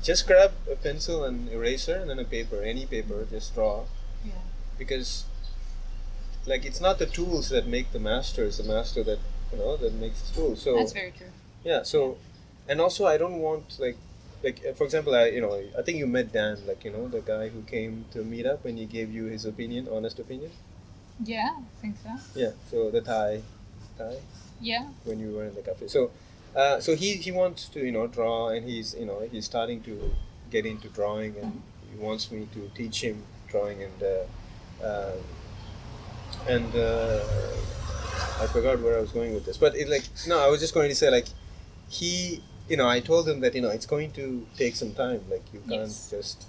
just grab a pencil and eraser and then a paper, any paper, just draw. Yeah. Because, like, it's not the tools that make the master; it's the master that that makes the tools. So that's very true. yeah. So, and also I don't want like for example, I think you met Dan, like, the guy who came to meet up and he gave you his honest opinion. Yeah, I think so. Yeah. So the Thai. Yeah. When you were in the cafe, so he wants to draw, and he's starting to get into drawing, and he wants me to teach him drawing, and I forgot where I was going with this, but I was just going to say, like, I told him that it's going to take some time, like, you can't just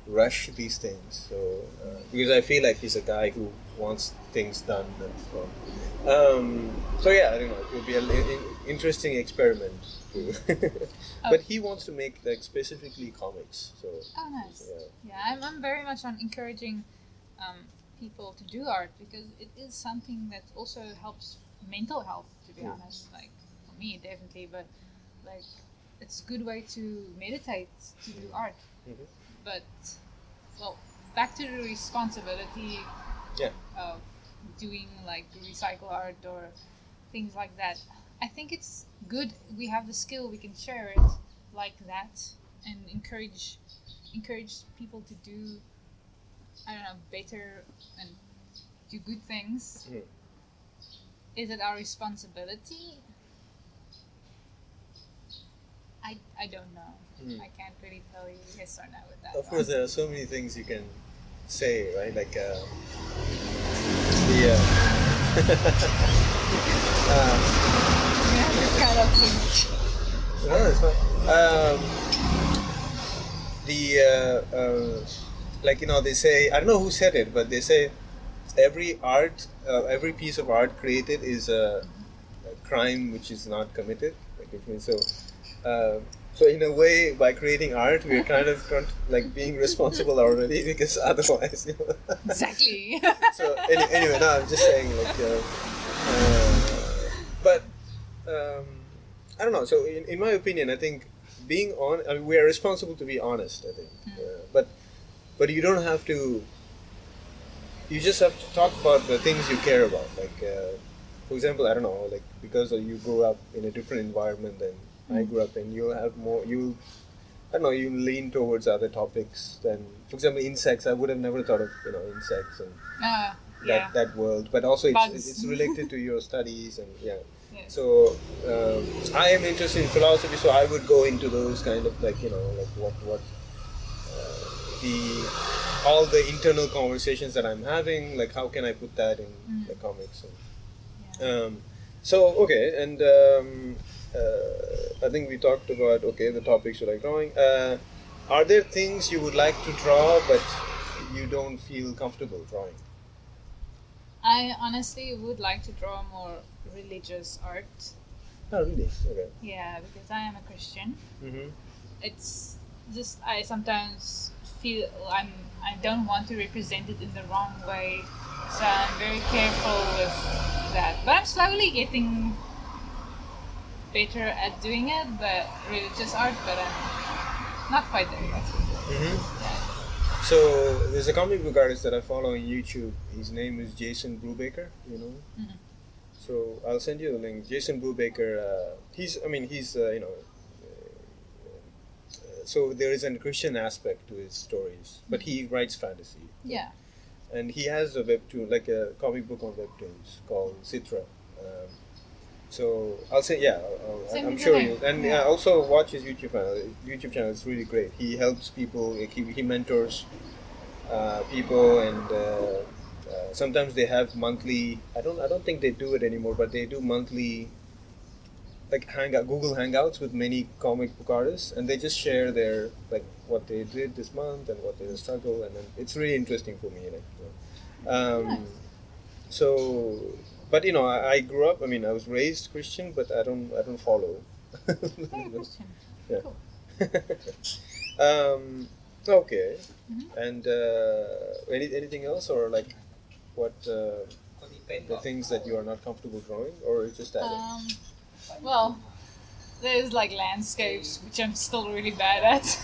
rush these things, so because I feel like he's a guy who wants things done, and so yeah, I don't know, it would be an interesting experiment too. But he wants to make, like, specifically comics, so nice. I'm very much on encouraging people to do art, because it is something that also helps mental health, to be honest, like, for me definitely, but like, it's a good way to meditate, to do art. But, well, back to the responsibility of doing, like, recycle art or things like that. I think it's good we have the skill, we can share it like that, and encourage people to do, I don't know, better and do good things. Is it our responsibility? I don't know. I can't really tell you yes or no with that. Of course, there are so many things you can say, right? Like You're kind of too much. No, it's fine. They say, I don't know who said it, but they say every piece of art created is a crime which is not committed. Like, which means so in a way, by creating art, we're kind of being responsible already, because otherwise, Exactly. So anyway, no, I'm just saying, like, but I don't know. So in my opinion, I think being we are responsible to be honest, I think. But you don't have to. You just have to talk about the things you care about, like for example, I don't know, like because you grew up in a different environment than I grew up in, you'll have more. I don't know. You lean towards other topics than, for example, insects. I would have never thought of insects and Yeah. that world. But also Bugs. it's related to your studies and yeah. Yes. So I am interested in philosophy, so I would go into those kind of like what the all the internal conversations that I'm having, like how can I put that in the comics? And, so okay, and I think we talked about the topics you like drawing. Are there things you would like to draw but you don't feel comfortable drawing? I honestly would like to draw more religious art. Oh, really? Okay. Yeah, because I am a Christian. Mm-hmm. It's just I sometimes feel I don't want to represent it in the wrong way, so I'm very careful with that. But I'm slowly getting better at doing it, but religious art. But I'm not quite there yet. Mm-hmm. So there's a comic book artist that I follow on YouTube. His name is Jason Brubaker. You know. Mm-hmm. So I'll send you the link. Jason Brubaker. He's so there is a Christian aspect to his stories, but he writes fantasy. Yeah. And he has a webtoon, like a comic book on webtoons called Citra. So I'll say, I'm sure you. And also watch his YouTube channel. YouTube channel is really great. He helps people. He mentors people, and sometimes they have monthly. I don't think they do it anymore, but they do monthly, like Google Hangouts with many comic book artists, and they just share their like what they did this month and what they struggle, and then it's really interesting for me. Nice. So, but I grew up. I mean, I was raised Christian, but I don't follow. Christian. Yeah. Cool. Okay. Mm-hmm. And anything else, or like what the things that you are not comfortable drawing, or it's just that? Well, there's like landscapes, which I'm still really bad at.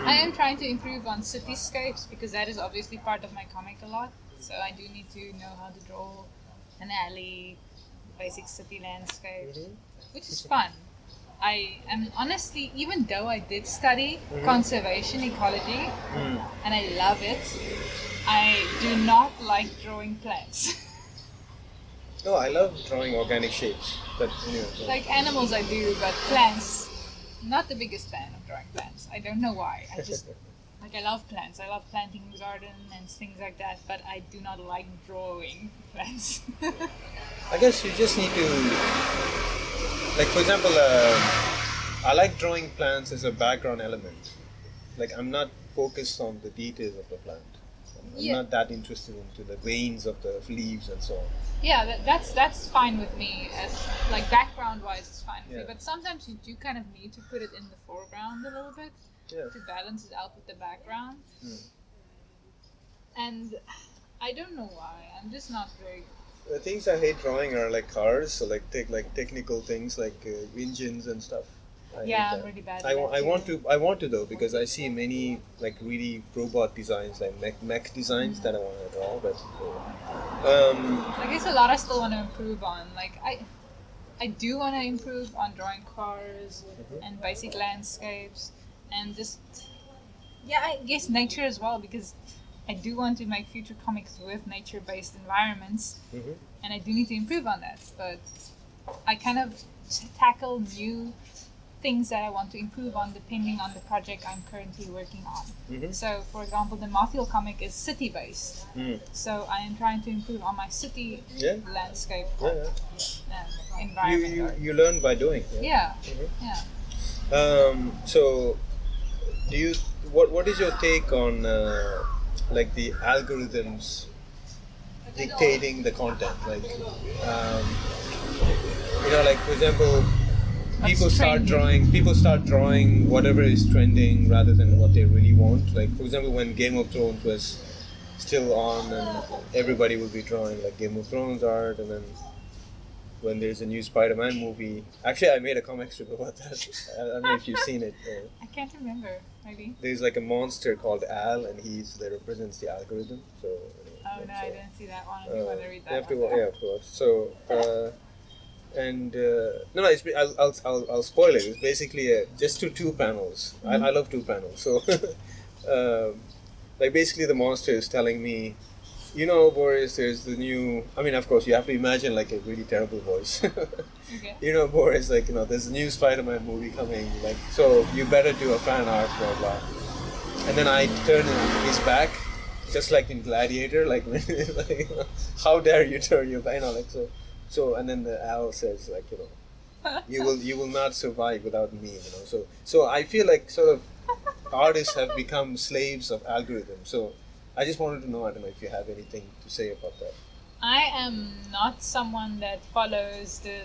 I am trying to improve on cityscapes because that is obviously part of my comic a lot. So I do need to know how to draw an alley, basic city landscapes, which is fun. I am honestly, even though I did study conservation ecology and I love it, I do not like drawing plants. No, I love drawing organic shapes, but anyway. Like animals I do, but plants, not the biggest fan of drawing plants. I don't know why. I just, like I love plants. I love planting in the garden and things like that, but I do not like drawing plants. I guess you just need to, like for example, I like drawing plants as a background element. Like I'm not focused on the details of the plant. I'm not that interested into the veins of the leaves and so on. Yeah, that's fine with me. As like background wise, it's fine with me. But sometimes you do kind of need to put it in the foreground a little bit to balance it out with the background. And I don't know why. I'm just not very. The things I hate drawing are like cars, so like technical things like engines and stuff. I'm really bad at that. I want to though, because I see many like really robot designs, like mech designs that I want to draw, but I guess a lot I still want to improve on. Like I do want to improve on drawing cars and basic landscapes and just I guess nature as well, because I do want to make future comics with nature-based environments, and I do need to improve on that. But I kind of tackle new things that I want to improve on depending on the project I'm currently working on. So, for example, the Mothil comic is city-based. So I am trying to improve on my city landscape environment. You learn by doing. So, what is your take on like the algorithms dictating the content? Like, like for example, people start drawing whatever is trending rather than what they really want. Like for example, when Game of Thrones was still on and everybody would be drawing like Game of Thrones art, and then when there's a new Spider-Man movie, actually I made a comic strip about that. I don't know if you've seen it. I can't remember. Maybe there's like a monster called Al, and that represents the algorithm. So Oh no, I didn't see that one. I do want to read that You have to, one. yeah, of course. So, and no, it's, I'll spoil it. It's basically just two panels. I love two panels. So, like basically, the monster is telling me, you know, Boris, there's the new. I mean, of course, you have to imagine like a really terrible voice. Okay. You know, Boris, like, you know, there's a new Spider-Man movie coming. Like, so you better do a fan art, blah blah. And then I turn his back, just like in Gladiator, like, like, how dare you turn your back, you know, like so. And then the owl says, like, you know, you will not survive without me, you know. So I feel like sort of artists have become slaves of algorithms. So I just wanted to know, I don't know if you have anything to say about that. I am not someone that follows the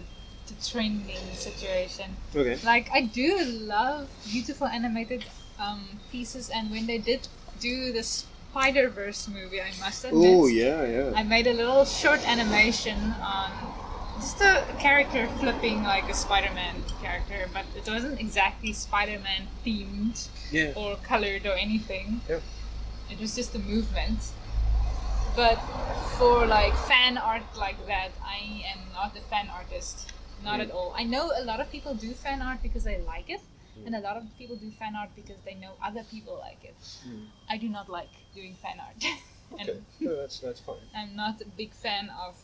trending situation. Okay. Like, I do love beautiful animated pieces, and when they did do the Spider-Verse movie, I must admit, Oh yeah. I made a little short animation on just a character flipping like a Spider-Man character, but it wasn't exactly Spider-Man themed Yeah. or colored or anything. Yeah. It was just a movement. But for like fan art like that, I am not a fan artist. Not at all. I know a lot of people do fan art because they like it, and a lot of people do fan art because they know other people like it. I do not like doing fan art. And Okay. No, that's fine. I'm not a big fan of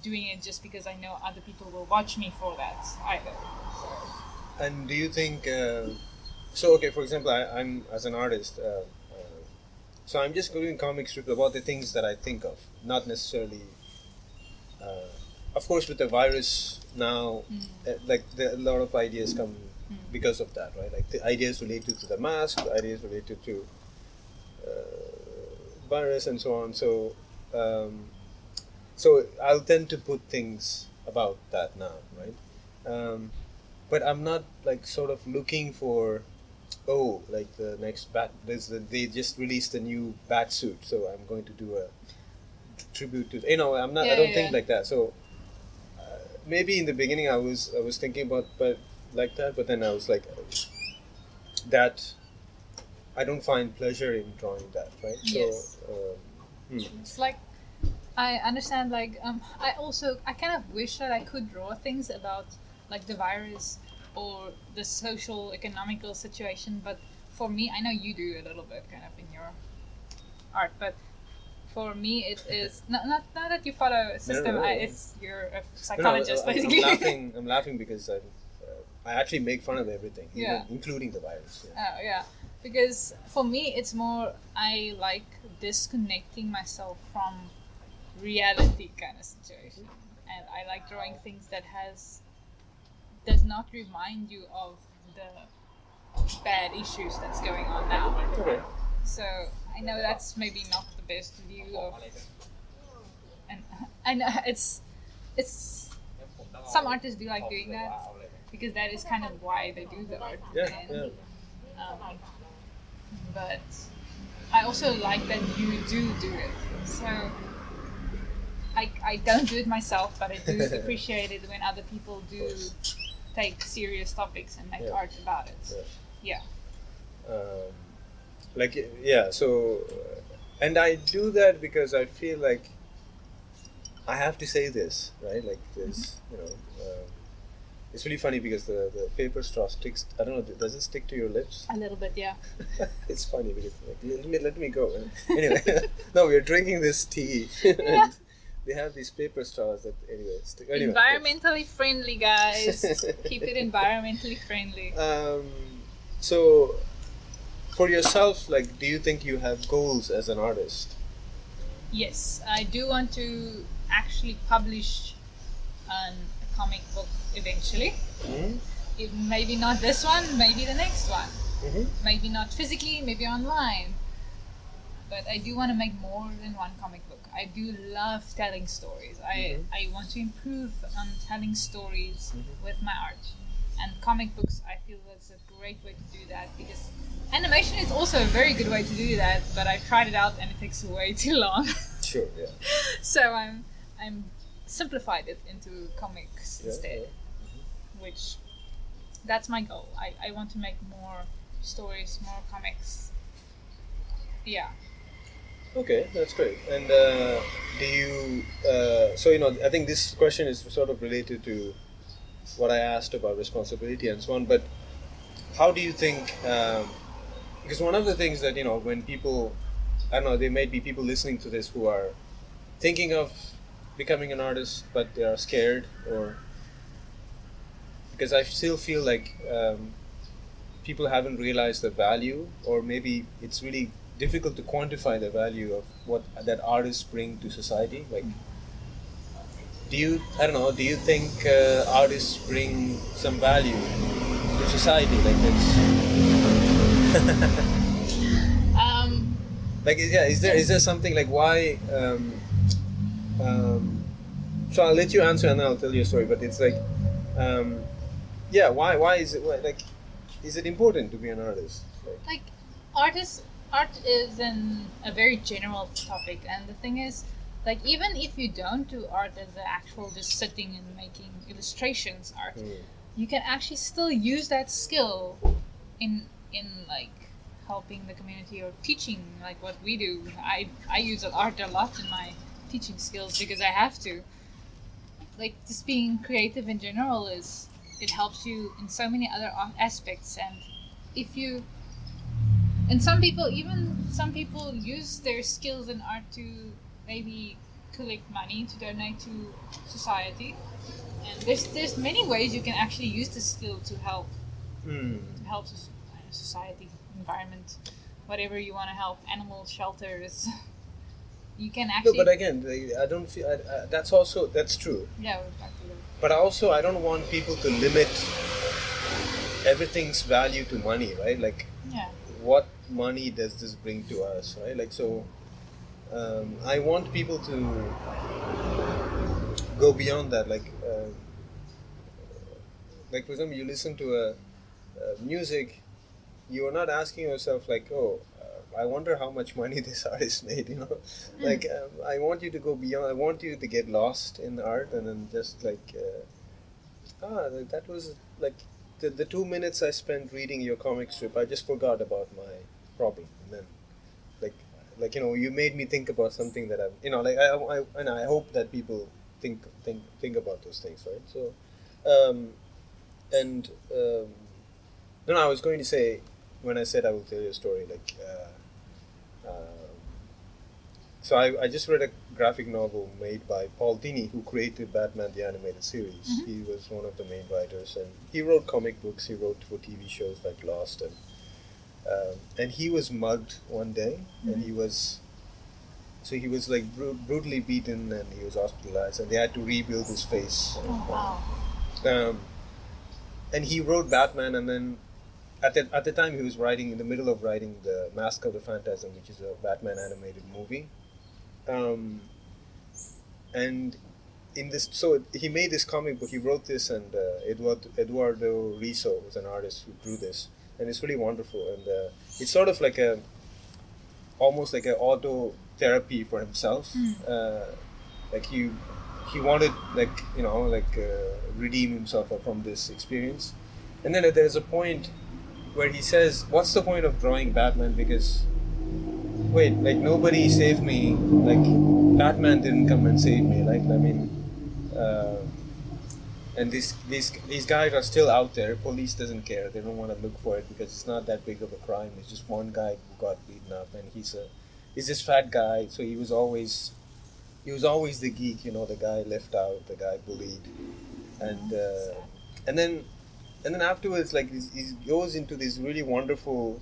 doing it just because I know other people will watch me for that either. And do you think? So okay, for example, I'm as an artist. So I'm just doing comic strips about the things that I think of, not necessarily. Of course, with the virus now, like a lot of ideas come because of that, right? Like the ideas related to the mask, the ideas related to virus, and so on. So I'll tend to put things about that now, right? But I'm not like sort of looking for, oh, like the next bat. They just released a new bat suit, so I'm going to do a tribute to. You know, I'm not. I don't think like that. So maybe in the beginning I was thinking about but like that, but then I was like that. I don't find pleasure in drawing that, right? Yes. So It's like, I understand, like, I kind of wish that I could draw things about, like, the virus or the social, economical situation, but for me, I know you do a little bit, kind of, in your art, but for me, it is, not that you follow a system, No. it's, you're a psychologist, No, basically. I'm laughing because I actually make fun of everything, Yeah. even, including the virus. Yeah. Oh, yeah. Because for me, it's more, I like disconnecting myself from reality kind of situation. And I like drawing things that does not remind you of the bad issues that's going on now. Okay. So I know that's maybe not the best view of, and I know it's some artists do like doing that because that is kind of why they do the art. Yeah. And, Yeah. but I also like that you do it. So I don't do it myself, but I do appreciate it when other people do take serious topics and make Yeah. art about it. Yeah. So and I do that because I feel like I have to say this, right? Like this, you know, it's really funny because the paper straw sticks. I don't know, does it stick to your lips? A little bit, yeah. It's funny because like, let me go. Anyway, no, we're drinking this tea. Yeah. And they have these paper straws that anyway. Anyway, Environmentally friendly, guys. Keep it environmentally friendly. So, for yourself, like, do you think you have goals as an artist? Yes, I do want to actually publish a comic book eventually. Maybe not this one, maybe the next one. Maybe not physically, maybe online. But I do want to make more than one comic book. I do love telling stories. I want to improve on telling stories with my art. And comic books, I feel that's a great way to do that because animation is also a very good way to do that, but I've tried it out and it takes way too long. Sure, yeah. So I'm simplified it into comics instead, which that's my goal. I want to make more stories, more comics. Yeah. Okay, that's great. And do you? So I think this question is sort of related to what I asked about responsibility and so on. But how do you think? Because one of the things that when people, I don't know, there may be people listening to this who are thinking of becoming an artist, but they are scared, or because I still feel like people haven't realized the value, or maybe it's really difficult to quantify the value of what that artists bring to society. Like, I don't know, do you think artists bring some value to society? Like this? Um, Like, yeah, is there something like why? So I'll let you answer and then I'll tell you a story. But it's like, yeah, why is it like? Is it important to be an artist? like art is a very general topic, and the thing is, like, even if you don't do art as the actual just sitting and making illustrations art, you can actually still use that skill in like helping the community or teaching, like what we do. I use art a lot in my teaching skills because I have to. Like, just being creative in general it helps you in so many other aspects. And if you and some people use their skills in art to maybe collect money to donate to society, and there's many ways you can actually use the skill to help society, environment, whatever you want to help, animal shelters. You can No, actually but again, I don't feel that's true. yeah, exactly. But also, I don't want people to limit everything's value to money, right? Like, Yeah. what money does this bring to us, right? Like, so I want people to go beyond that. Like for example, you listen to a music, you are not asking yourself like, oh, I wonder how much money this artist made. Like I want you to go beyond. I want you to get lost in art, and then just like, that was like the 2 minutes I spent reading your comic strip. I just forgot about my problem, and then like you made me think about something that like and I hope that people think about those things, right? So, and no, I was going to say, when I said I will tell you a story, like. So I just read a graphic novel made by Paul Dini, who created Batman the Animated Series. Mm-hmm. He was one of the main writers, and he wrote comic books. He wrote for TV shows like Lost, and he was mugged one day, and he was like brutally beaten, and he was hospitalized, and they had to rebuild his face. Oh wow. And he wrote Batman, and then at the time he was writing, in the middle of writing the Mask of the Phantasm, which is a Batman animated movie. And in this, so he made this comic book. He wrote this, and Eduardo Riso was an artist who drew this, and it's really wonderful. And it's sort of like almost like an auto therapy for himself. Like he wanted redeem himself from this experience. And then there's a point where he says, "What's the point of drawing Batman? Because wait, like nobody saved me. Like Batman didn't come and save me. Like I mean, and these guys are still out there. Police doesn't care. They don't want to look for it because it's not that big of a crime. It's just one guy who got beaten up, and he's this fat guy. So he was always the geek. The guy left out, the guy bullied, and then afterwards, like he goes into this really wonderful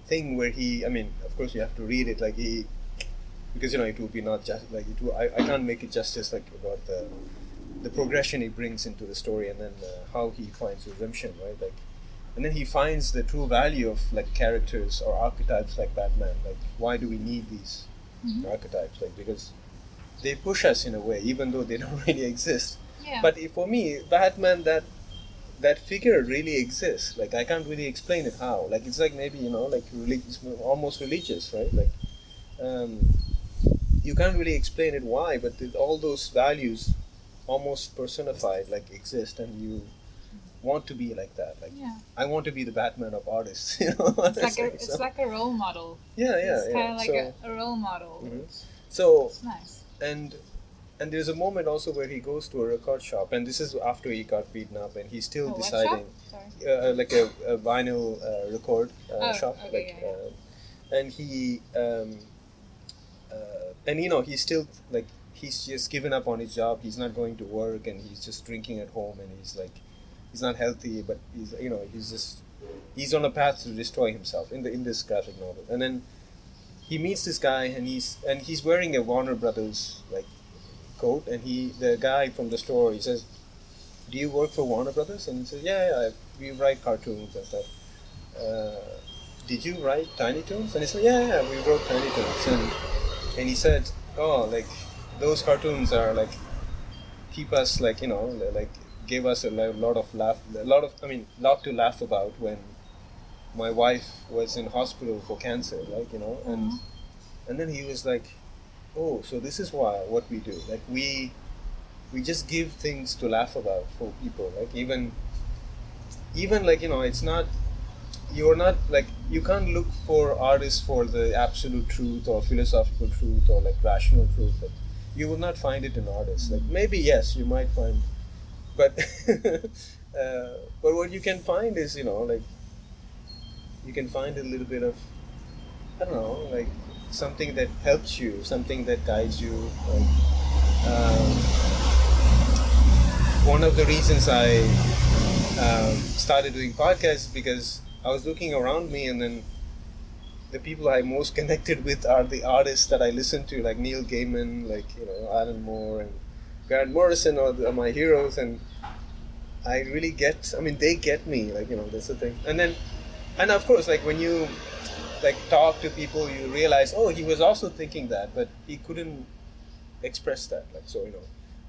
thing where I mean, of course you have to read it, like because it will be not just like I can't make it justice, like about the progression he brings into the story, and then how he finds redemption, right? Like, and then he finds the true value of like characters or archetypes like Batman. Like, why do we need these archetypes? Like, because they push us in a way, even though they don't really exist. Yeah. But for me, Batman, that figure really exists. Like, I can't really explain it how. Like, it's like maybe like it's almost religious, right? Like, you can't really explain it why, but all those values, almost personified, like exist, and want to be like that. Like Yeah. I want to be the Batman of artists. You know, It's like a role model. yeah, It's yeah. kind of like So, a role model. mhm. So It's nice. and there's a moment also where he goes to a record shop, and this is after he got beaten up, and he's still Oh, what deciding, shop? Sorry. like a vinyl record shop, okay, like, yeah. and he, and you know, he's still like he's just given up on his job. He's not going to work, and he's just drinking at home, and he's like, he's not healthy, but he's, you know, he's on a path to destroy himself in this graphic novel, and then he meets this guy, and he's wearing a Warner Brothers like coat, and the guy from the store, he says, "Do you work for Warner Brothers?" And he says, "Yeah, we write cartoons and stuff." Did you write Tiny Toons? And he said, "Yeah, we wrote Tiny Toons." And he said, "Oh, like those cartoons are like keep us like, you know, like gave us lot to laugh about when my wife was in hospital for cancer, like, you know." And then he was like, "Oh, so this is what we do. Like we just give things to laugh about for people. Like even like, you know, it's not, you're not like, you can't look for artists for the absolute truth or philosophical truth or like rational truth. But you will not find it in artists. Like maybe yes, you might find, but but what you can find is, you know, like you can find a little bit of, I don't know, like something that helps you, something that guides you. Like, one of the reasons I started doing podcasts because I was looking around me, and then the people I'm most connected with are the artists that I listen to, like Neil Gaiman, like, you know, Alan Moore and Grant Morrison are my heroes, and I really get, I mean, they get me, like, you know, that's the thing. And of course, like when you like talk to people, you realize, oh, he was also thinking that, but he couldn't express that. Like, so, you know,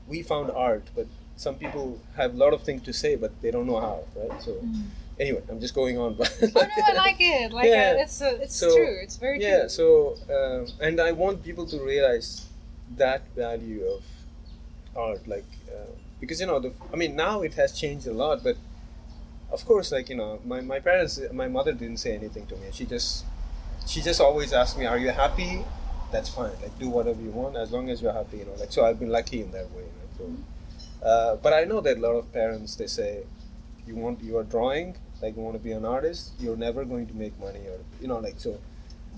we found art, but some people have a lot of things to say, but they don't know how, right? So anyway, I'm just going on. But Oh no, I like it. Like it's So, true. It's very true. yeah. So and I want people to realize that value of art, like because, you know, I mean, now it has changed a lot, but of course, like, you know, my parents, my mother didn't say anything to me. She just always asked me, "Are you happy? That's fine. Like, do whatever you want as long as you're happy." You know, like, so I've been lucky in that way. Like, so, but I know that a lot of parents, they say, you are drawing, like you want to be an artist, you're never going to make money, or, you know, like, so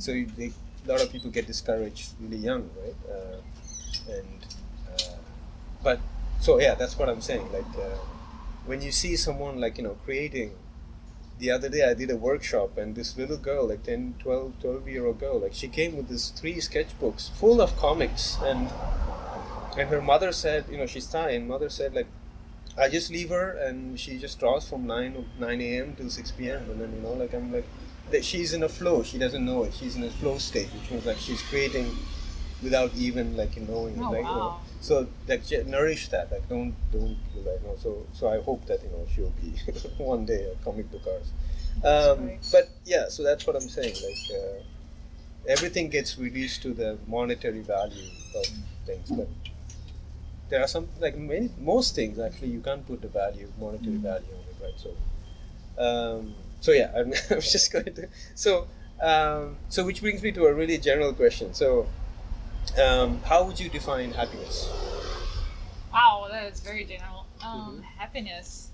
a lot of people get discouraged really young, right? But so yeah, that's what I'm saying. Like when you see someone, like, you know, creating. The other day I did a workshop, and this little girl, like 12-year-old girl, like she came with these 3 sketchbooks full of comics, and her mother said, you know, she's Thai, and mother said, like, I just leave her and she just draws from 9 a.m. till 6 p.m. and then, you know, like, I'm like, that she's in a flow, she doesn't know it, she's in a flow state, which means like she's creating without even like knowing it, like, wow. you know, so like nourish that, like don't do that, you know, so I hope that, you know, she'll be one day a comic book artist. But yeah, so that's what I'm saying, like everything gets reduced to the monetary value of things, but there are some, like most things actually you can't put the monetary value on it, right? So yeah, I'm just going to, so which brings me to a really general question. So how would you define happiness? Wow, that is very general. Happiness.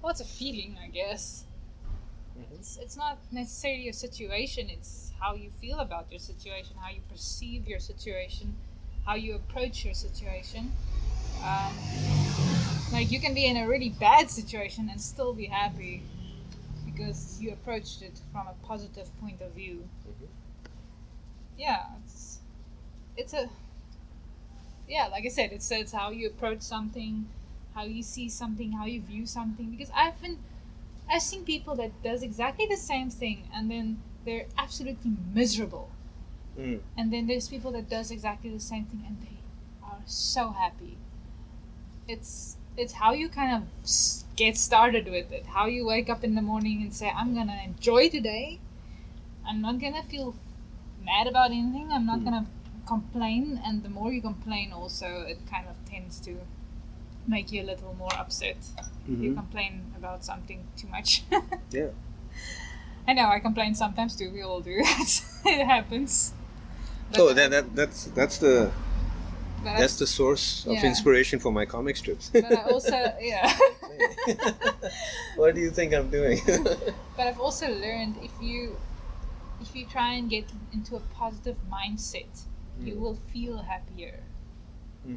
Well, it's a feeling, I guess. It's not necessarily a situation. It's how you feel about your situation, how you perceive your situation, how you approach your situation. Like, you can be in a really bad situation and still be happy because you approached it from a positive point of view. Yeah, like I said, it's how you approach something, how you see something, how you view something. Because I've seen people that does exactly the same thing and then they're absolutely miserable. And then there's people that does exactly the same thing and they are so happy. It's how you kind of get started with it. How you wake up in the morning and say, I'm gonna enjoy today. I'm not gonna feel mad about anything. I'm not gonna complain. And the more you complain, also, it kind of tends to make you a little more upset. You complain about something too much. Yeah. I know, I complain sometimes too. We all do that. It happens. But Oh, that's the source of Yeah. inspiration for my comic strips. But I also, yeah. What do you think I'm doing? But I've also learned if you try and get into a positive mindset, you will feel happier.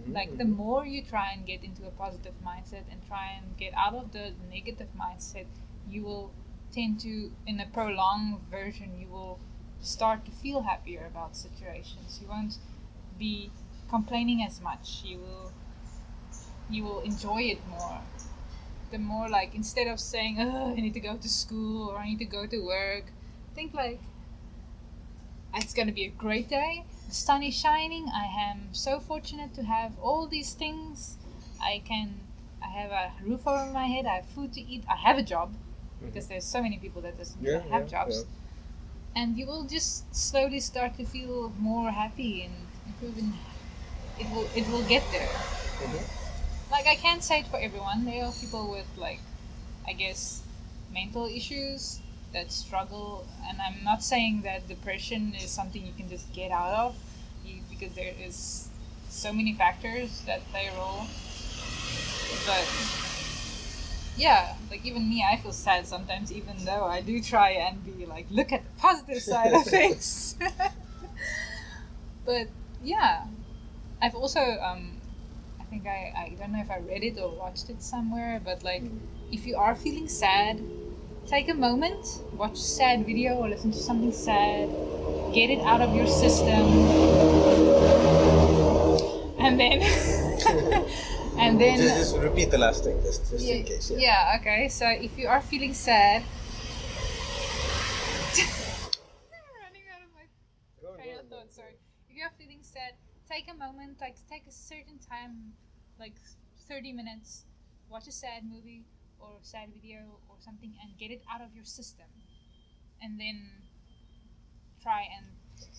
Like the more you try and get into a positive mindset and try and get out of the negative mindset, you will tend to, in a prolonged version, you will start to feel happier about situations. You won't be complaining as much. You will enjoy it more. The more, like, instead of saying, oh, I need to go to school or I need to go to work, think like, it's going to be a great day. The sun is shining. I am so fortunate to have all these things. I have a roof over my head. I have food to eat. I have a job, because there's so many people that doesn't have jobs. Yeah. And you will just slowly start to feel more happy and improving. It will get there. Like, I can't say it for everyone. There are people with, like, I guess, mental issues that struggle, and I'm not saying that depression is something you can just get out of, because there is so many factors that play a role. But yeah, like, even me, I feel sad sometimes, even though I do try and be like, look at the positive side of things. But yeah, I've also I think I don't know if I read it or watched it somewhere, but like, if you are feeling sad, take a moment, watch a sad video or listen to something sad, get it out of your system, and then and then just repeat the last thing, just in case. Yeah, okay. So if you are feeling sad, running out of my train of thought. Sorry. If you are feeling sad, take a moment, like take a certain time, like 30 minutes, watch a sad movie or a sad video or something, and get it out of your system, and then try and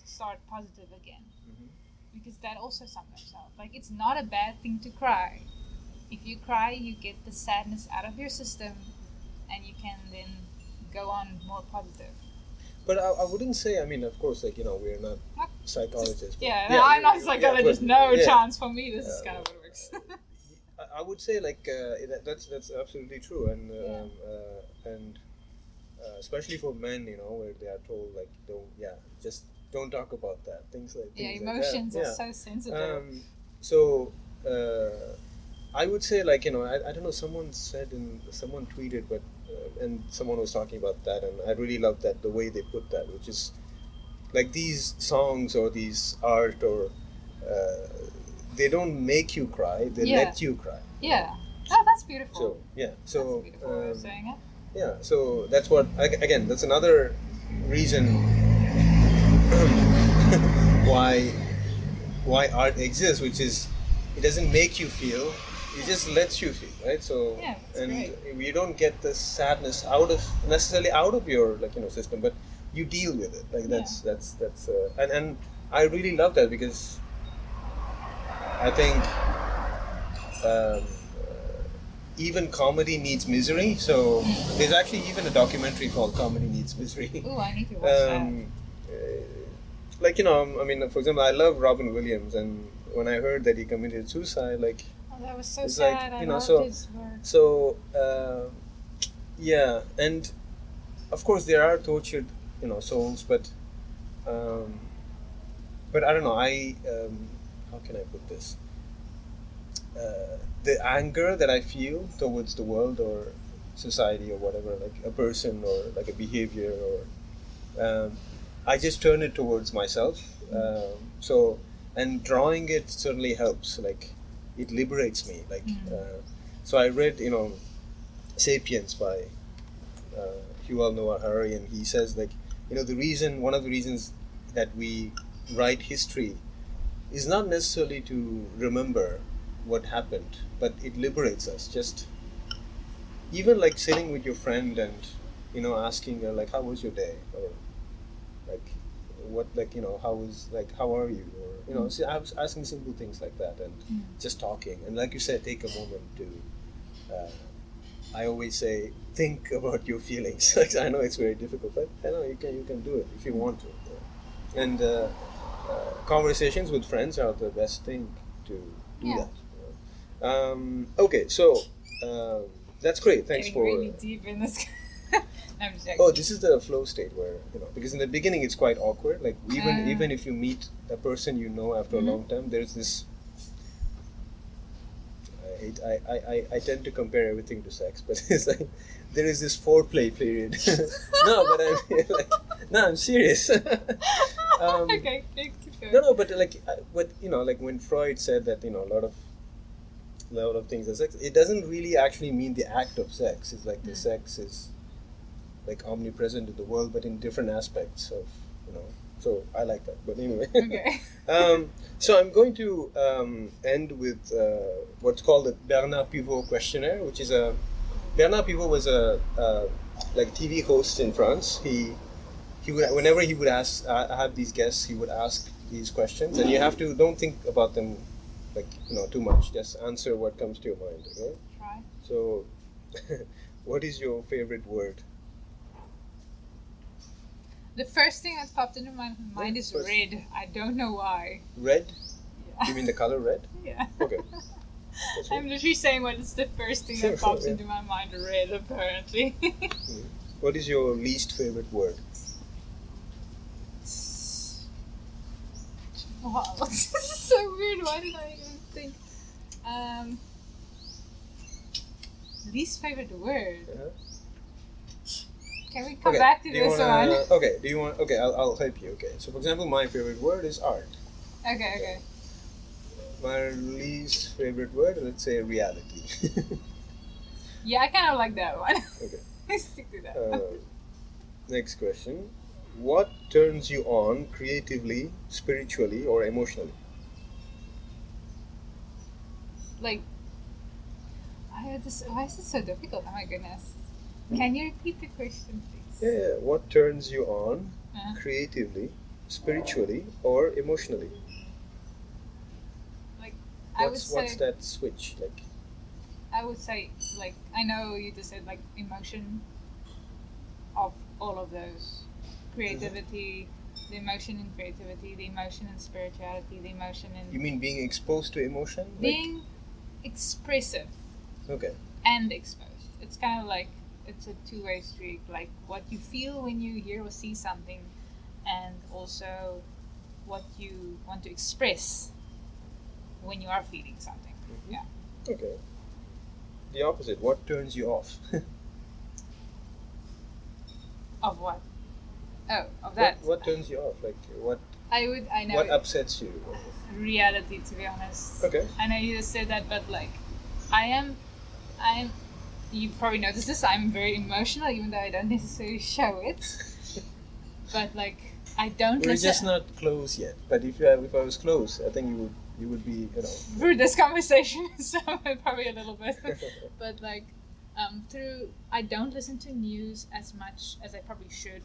start positive again. Because that also sometimes helps. Like, it's not a bad thing to cry. If you cry, you get the sadness out of your system, and you can then go on more positive. But I wouldn't say, I mean, of course, like, we're not psychologists. But I'm not a psychologist. Chance for me. This is kind of what it works. I would say, like, that's absolutely true, and especially for men, where they are told, like, don't talk about that, things like emotions like are so sensitive. So I would say, like, I don't know, someone tweeted, but and someone was talking about that, and I really love that, the way they put that, which is like, these songs or these art or they don't make you cry, they let you cry. Yeah. Oh, that's beautiful. So that's a beautiful way of saying it. Yeah, so that's what, again, that's another reason why art exists, which is, it doesn't make you feel, it just lets you feel, right? So, and great. You don't get the sadness necessarily out of your, like, system, but you deal with it. Like, that's and I really love that, because I think even comedy needs misery. So there's actually even a documentary called Comedy Needs Misery. Oh, I need to watch that. Like, I mean, for example, I love Robin Williams, and when I heard that he committed suicide, like, that was so sad. Like, I loved his work. So yeah, and of course there are tortured, souls, but I don't know. How can I put this? The anger that I feel towards the world or society or whatever, like a person or like a behavior, or I just turn it towards myself. So, and drawing it certainly helps. Like, it liberates me. Like, so I read, *Sapiens* by Yuval Noah Harari, and he says, like, one of the reasons that we write history is not necessarily to remember what happened, but it liberates us. Just even like sitting with your friend and asking her, like, how was your day, or like, what, like, how are you, or so I was asking simple things like that, and just talking, and like you said, take a moment to. I always say, think about your feelings. I know it's very difficult, but I know you can do it if you want to. Yeah. And conversations with friends are the best thing to do that. Okay, so that's great. Thanks Getting for. really deep in this. I'm just joking. Oh, this is the flow state where because in the beginning it's quite awkward. Like even if you meet a person after a long time, there's this. I tend to compare everything to sex, but it's like there is this foreplay period. I'm serious. Okay, keep going. No, but like when Freud said that a lot of things are sex, it doesn't really actually mean the act of sex. It's like the sex is like omnipresent in the world, but in different aspects of So I like that. But anyway. Okay. So I'm going to end with what's called the Bernard Pivot questionnaire, which is Bernard Pivot was a TV host in France. He would, whenever he would have these guests, he would ask these questions, and you have to don't think about them too much. Just answer what comes to your mind. Okay. Try. So, what is your favorite word? The first thing that popped into my mind is red. I don't know why. Red? Yeah. You mean the color red? Yeah. Okay. I'm literally saying what is the first thing that pops into my mind. Red, apparently. What is your least favorite word? Wow, this is so weird. Why did I even think? Least favorite word. Can we come back to this one? Okay. Do you want? Okay, I'll help you. Okay. So, for example, my favorite word is art. Okay. My least favorite word, let's say, reality. Yeah, I kind of like that one. Okay. Let's stick to that. Next question. What turns you on creatively, spiritually, or emotionally? Like, why is this so difficult? Oh my goodness. Can you repeat the question, please? Yeah. What turns you on creatively, spiritually, or emotionally? Like, What's that switch like? I would say, like, I know you just said, like, emotion of all of those. Creativity, the emotion in creativity, the emotion in spirituality, the emotion in... You mean being exposed to emotion? Being expressive. Okay. And exposed. It's kind of like, it's a two-way street. Like, what you feel when you hear or see something, and also what you want to express when you are feeling something. Mm-hmm. Yeah. Okay. The opposite. What turns you off? Of what? Oh, of that. What turns you off? Like what? I know. What upsets you? Reality, to be honest. Okay. I know you just said that, but like, I'm. You probably noticed this. I'm very emotional, even though I don't necessarily show it. But like, I don't. We're just not close yet. But if I was close, I think you would be, Through this conversation, so probably a little bit. But like, I don't listen to news as much as I probably should.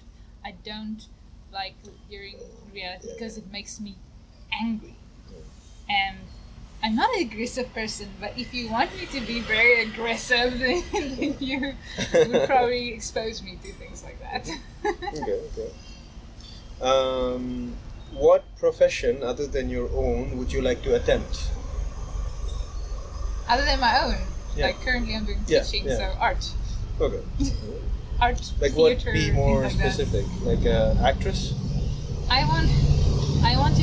I don't like hearing reality because it makes me angry. And I'm not an aggressive person, but if you want me to be very aggressive, then you would probably expose me to things like that. Okay. What profession other than your own would you like to attempt? Other than my own? Yeah. Like currently I'm doing teaching, so art. Okay. Art, like theater, what? Be more like specific. That. Like actress. I want to.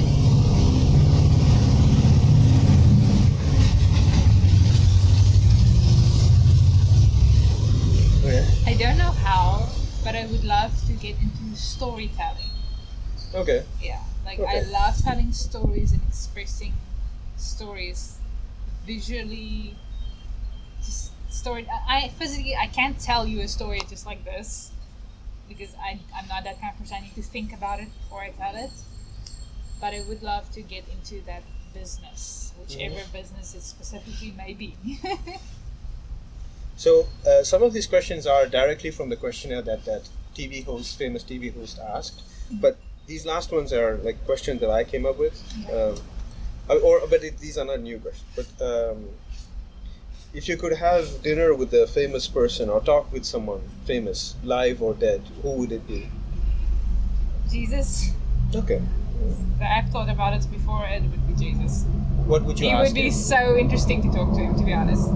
Okay. I don't know how, but I would love to get into storytelling. Okay. Yeah, like I love telling stories and expressing stories visually. I can't tell you a story just like this because I'm not that kind of person. I need to think about it before I tell it. But I would love to get into that business, whichever business it specifically may be. So some of these questions are directly from the questionnaire that famous TV host asked. But these last ones are like questions that I came up with, these are not new questions. But if you could have dinner with a famous person or talk with someone famous, live or dead, who would it be? Jesus. Okay. I've thought about it before. It would be Jesus. What would you He ask would be him? so interesting to talk to him, to be honest.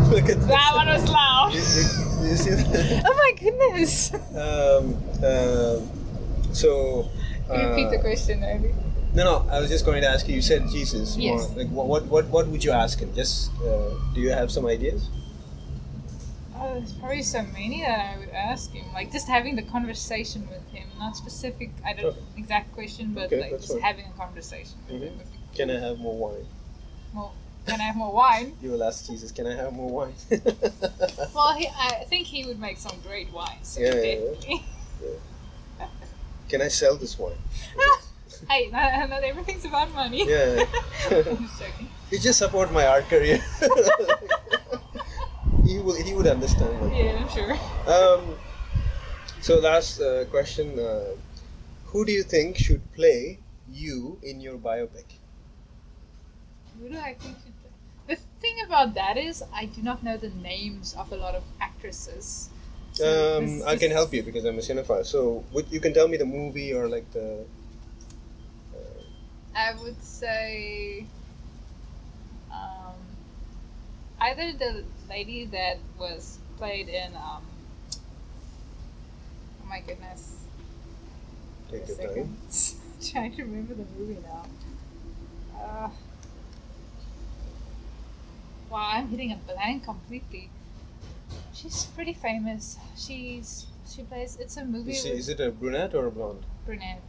Look at That one was loud. Do you see that? Oh my goodness. So. Can you repeat the question, maybe? No. I was just going to ask you. You said Jesus. Yes. Like, what would you ask him? Just do you have some ideas? Oh, there's probably so many that I would ask him. Like just having the conversation with him, not specific. I don't exact question, but Okay, like that's just fine. having a conversation with him. Would be Can I have more wine? Well, can I have more wine? You will ask Jesus, can I have more wine? Well, I think he would make some great wine. So Yeah. definitely. Can I sell this wine? Hey, not everything's about money. Yeah. I'm just joking. You just support my art career. He would understand. Yeah, I'm sure. So last question: who do you think should play you in your biopic? Who do I think should play? The thing about that is I do not know the names of a lot of actresses. So I can help you because I'm a cinephile. So you can tell me the movie or like the. I would say either the lady that was played in oh my goodness. Take Wait a your time. second. Trying to remember the movie now. Wow, I'm hitting a blank completely. She's pretty famous. She plays. It's a movie with Is it a brunette or a blonde? brunette.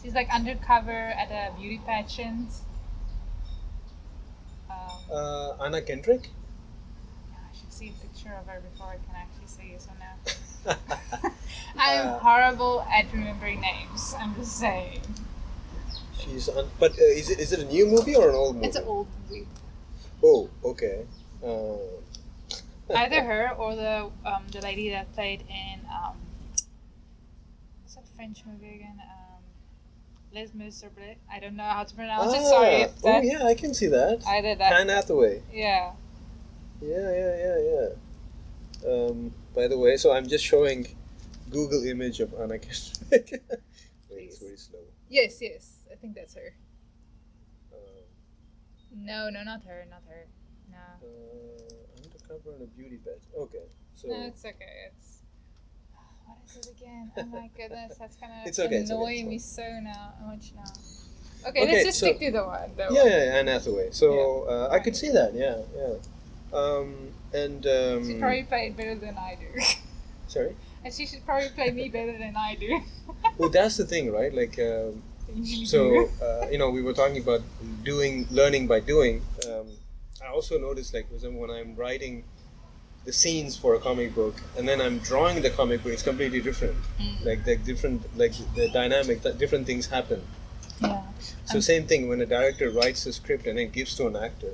She's like undercover at a beauty pageant. Anna Kendrick. I should see a picture of her before I can actually say yes or no. I'm horrible at remembering names. I'm just saying. But is it a new movie or an old movie? It's an old movie. Oh, okay. Either her or the lady that played in what's that French movie again? Les Miserables. I don't know how to pronounce it. Sorry. If that, yeah, I can see that. either that. Anne Hathaway. Yeah. Yeah. By the way, so I'm just showing Google image of Anna Kendrick. Wait, it's very slow. Yes. I think that's her. No, not her. No. Undercover in a beauty pageant. Okay, so No, it's okay. It's what is it again? Oh my goodness, that's gonna It's okay, annoy it's me fine. much now. Okay, Okay, let's just so- stick to the one. yeah, Anne Hathaway. So I could see that. Yeah. She probably played better than I do. Sorry. And she should probably play me better than I do. Well, that's the thing, right? Like, Usually so do. we were talking about learning by doing. I also noticed, like, for example, when I'm writing the scenes for a comic book, and then I'm drawing the comic book, it's completely different. Like the dynamic, different things happen. Yeah. So same thing when a director writes a script and then gives to an actor,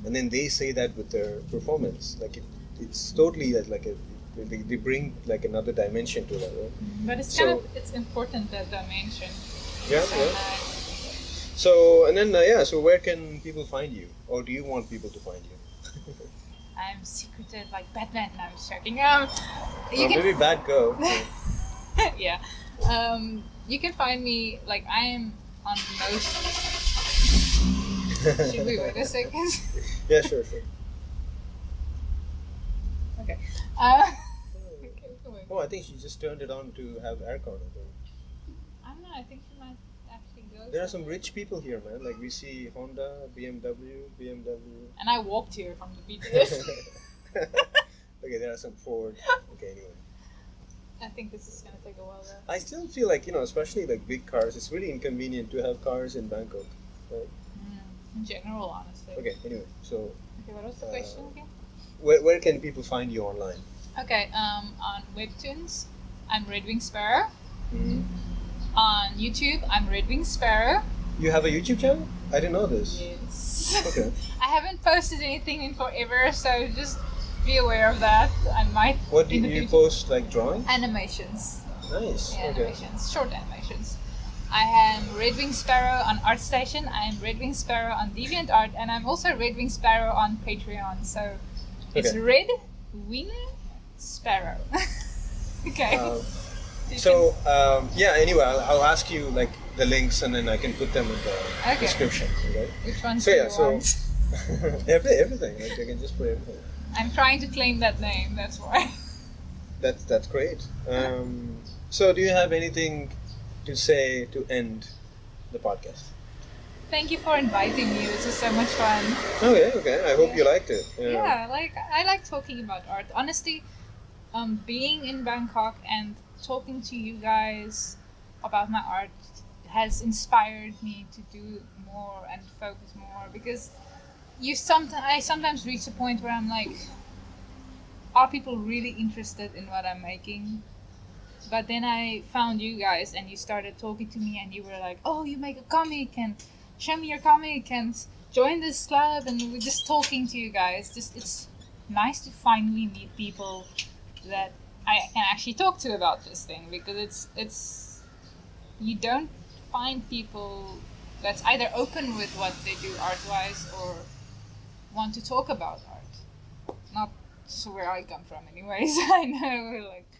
and then they say that with their performance, like it's totally like they bring like another dimension to that, right? But it's So- it's important, that dimension. Yeah. So Yeah. nice. So and then so where can people find you, or do you want people to find you? I'm secretive like Batman. No, I'm just joking. Or maybe bad girl. Yeah. You can find me, like, I am on most. Should we wait a second? Yeah, sure. Okay. Oh, I think she just turned it on to have aircon. I think. I don't know. I think she might actually go. There are some rich people here, man. Like we see Honda, BMW. And I walked here from the BTS. Okay, there are some Ford. Okay, anyway. I think this is gonna take a while though. I still feel like, especially like big cars, it's really inconvenient to have cars in Bangkok. Right? In general, honestly. Okay, anyway, so Okay, what was the question again? where can people find you online? Okay, on Webtoons, I'm redwingsparrow. Mm-hmm. On YouTube, I'm redwingsparrow. You have a YouTube channel? I didn't know this. Yes. Okay. I haven't posted anything in forever, so just be aware of that. I might. What do in the you future. post, like drawings? Animations. Nice. Yeah, Okay. animations. Short animations. I am redwingsparrow on ArtStation. I am redwingsparrow on DeviantArt, and I'm also redwingsparrow on Patreon. So it's Okay. Red Wing Sparrow. Okay. Yeah. Anyway, I'll ask you like the links, and then I can put them in the Okay. description. Right? Which ones So do yeah. you So want? everything. Like, I can just put everything. I'm trying to claim that name. That's why. That's great. So do you have anything to say to end the podcast? Thank you for inviting me. This was so much fun. Okay. I hope you liked it. Yeah, like I like talking about art. Honestly, being in Bangkok and talking to you guys about my art has inspired me to do more and focus more, because I sometimes reach a point where I'm like, are people really interested in what I'm making? But then I found you guys and you started talking to me and you were like, oh, you make a comic and show me your comic and join this club, and we're just talking to you guys. Just it's nice to finally meet people that I can actually talk to about this thing, because it's you don't find people that's either open with what they do art-wise or want to talk about art. Not where I come from anyways. I know, like,